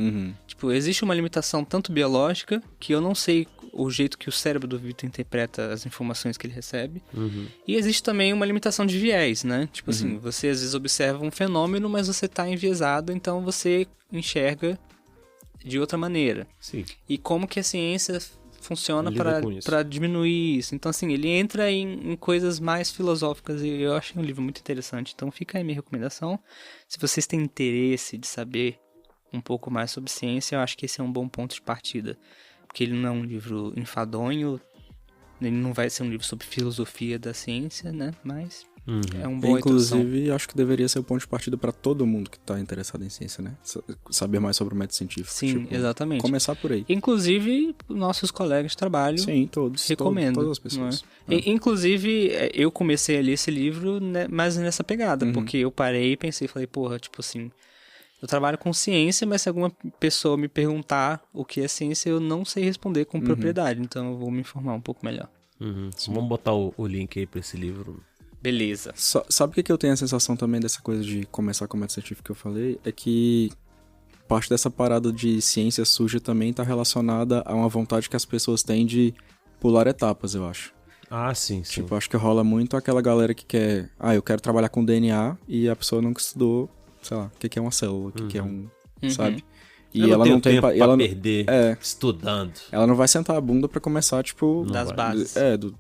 Tipo, existe uma limitação tanto biológica, que eu não sei o jeito que o cérebro do Vitor interpreta as informações que ele recebe, e existe também uma limitação de viés, né? Tipo assim, você às vezes observa um fenômeno, mas você tá enviesado, então você enxerga de outra maneira. Sim. E como que a ciência funciona Lida com isso. para diminuir isso. Então, assim, ele entra em coisas mais filosóficas e eu achei um livro muito interessante. Então, fica aí minha recomendação. Se vocês têm interesse de saber um pouco mais sobre ciência, eu acho que esse é um bom ponto de partida. Porque ele não é um livro enfadonho, ele não vai ser um livro sobre filosofia da ciência, né? Mas é um bom introdução. Inclusive, acho que deveria ser o ponto de partida para todo mundo que tá interessado em ciência, né? Saber mais sobre o método científico. Sim, exatamente. Começar por aí. Inclusive, nossos colegas de trabalho. Sim, todos. Recomendo. Todas as pessoas. Não é? Inclusive, eu comecei a ler esse livro, né, mais nessa pegada, porque eu parei e pensei, falei, porra, tipo assim, eu trabalho com ciência, mas se alguma pessoa me perguntar o que é ciência, eu não sei responder com propriedade, então eu vou me informar um pouco melhor. Vamos botar o link aí pra esse livro. Beleza. Sabe o que eu tenho a sensação também dessa coisa de começar com o método científico que eu falei? É que parte dessa parada de ciência suja também tá relacionada a uma vontade que as pessoas têm de pular etapas, eu acho. Ah, sim. Tipo, acho que rola muito aquela galera que quer... eu quero trabalhar com DNA e a pessoa nunca estudou, sei lá, o que é uma célula, o que é um... Sabe? E ela não tem tempo e ela pra perder estudando. Ela não vai sentar a bunda pra começar, tipo... Das bases. Do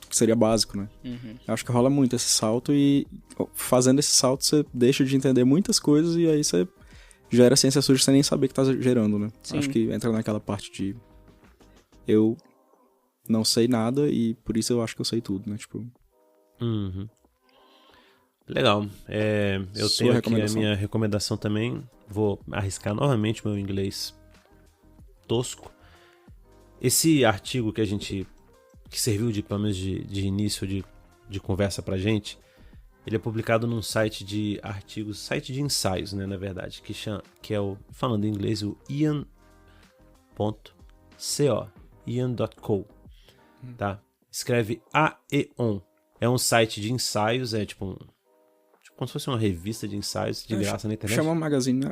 que seria básico, né? Eu acho que rola muito esse salto e fazendo esse salto você deixa de entender muitas coisas e aí você gera ciência suja sem nem saber que tá gerando, né? Sim. Acho que entra naquela parte de eu não sei nada e por isso eu acho que eu sei tudo, né? Tipo... Legal. Eu Sua tenho aqui a recomendação. minha recomendação também. Vou arriscar novamente meu inglês tosco. Esse artigo que a gente que serviu pelo menos de início de conversa pra gente, ele é publicado num site de artigos, site de ensaios, né, na verdade, que é o, falando em inglês, o Ian.co, tá? Escreve Aeon. É um site de ensaios, é tipo como se fosse uma revista de ensaios de graça na internet. Chama Magazine,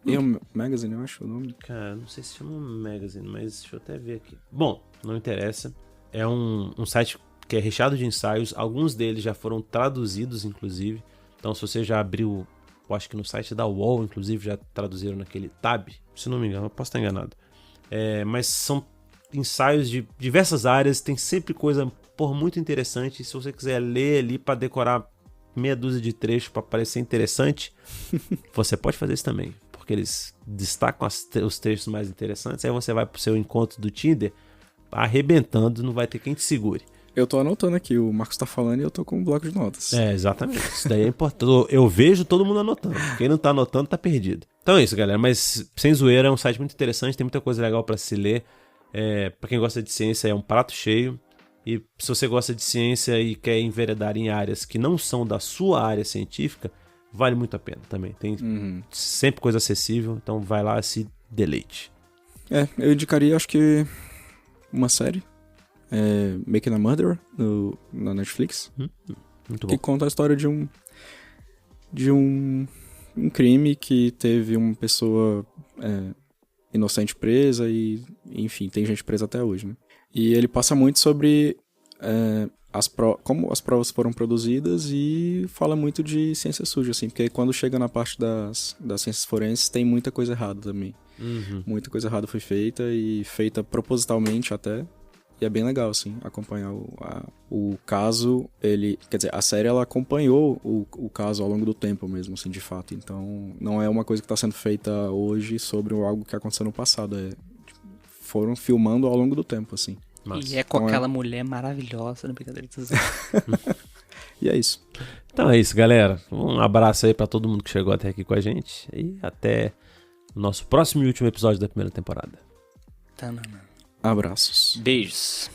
Ian Magazine, eu acho o nome. Cara, não sei se chama Magazine, mas deixa eu até ver aqui. Bom, não interessa. É um site que é recheado de ensaios. Alguns deles já foram traduzidos, inclusive. Então, se você já abriu, eu acho que no site da UOL, inclusive, já traduziram naquele Tab. Se não me engano, eu posso estar enganado. Mas são ensaios de diversas áreas. Tem sempre coisa, muito interessante. Se você quiser ler ali para decorar meia dúzia de trechos para parecer interessante, você pode fazer isso também. Porque eles destacam os trechos mais interessantes. Aí você vai pro seu encontro do Tinder arrebentando, não vai ter quem te segure. Eu tô anotando aqui, o Marcos tá falando e eu tô com um bloco de notas. Exatamente. Isso daí é importante. Eu vejo todo mundo anotando. Quem não tá anotando tá perdido. Então é isso, galera. Mas sem zoeira, é um site muito interessante, tem muita coisa legal pra se ler. Pra quem gosta de ciência, é um prato cheio. E se você gosta de ciência e quer enveredar em áreas que não são da sua área científica, vale muito a pena também. Tem sempre coisa acessível, então vai lá e se deleite. Eu indicaria, acho que, uma série. Making a Murderer, na Netflix. Muito bom. Que conta a história de um crime que teve uma pessoa inocente presa e, enfim, tem gente presa até hoje, né? E ele passa muito sobre como as provas foram produzidas e fala muito de ciência suja, assim, porque quando chega na parte das ciências forenses tem muita coisa errada também. Muita coisa errada foi feita e feita propositalmente até. E é bem legal, assim, acompanhar o caso. Quer dizer, a série ela acompanhou o caso ao longo do tempo mesmo, assim, de fato. Então, não é uma coisa que está sendo feita hoje sobre algo que aconteceu no passado. Foram filmando ao longo do tempo, assim. Mas, e com aquela mulher maravilhosa, né? Brincadeira. E é isso. Então é isso, galera. Um abraço aí pra todo mundo que chegou até aqui com a gente. E até o nosso próximo e último episódio da primeira temporada. Abraços. Beijos.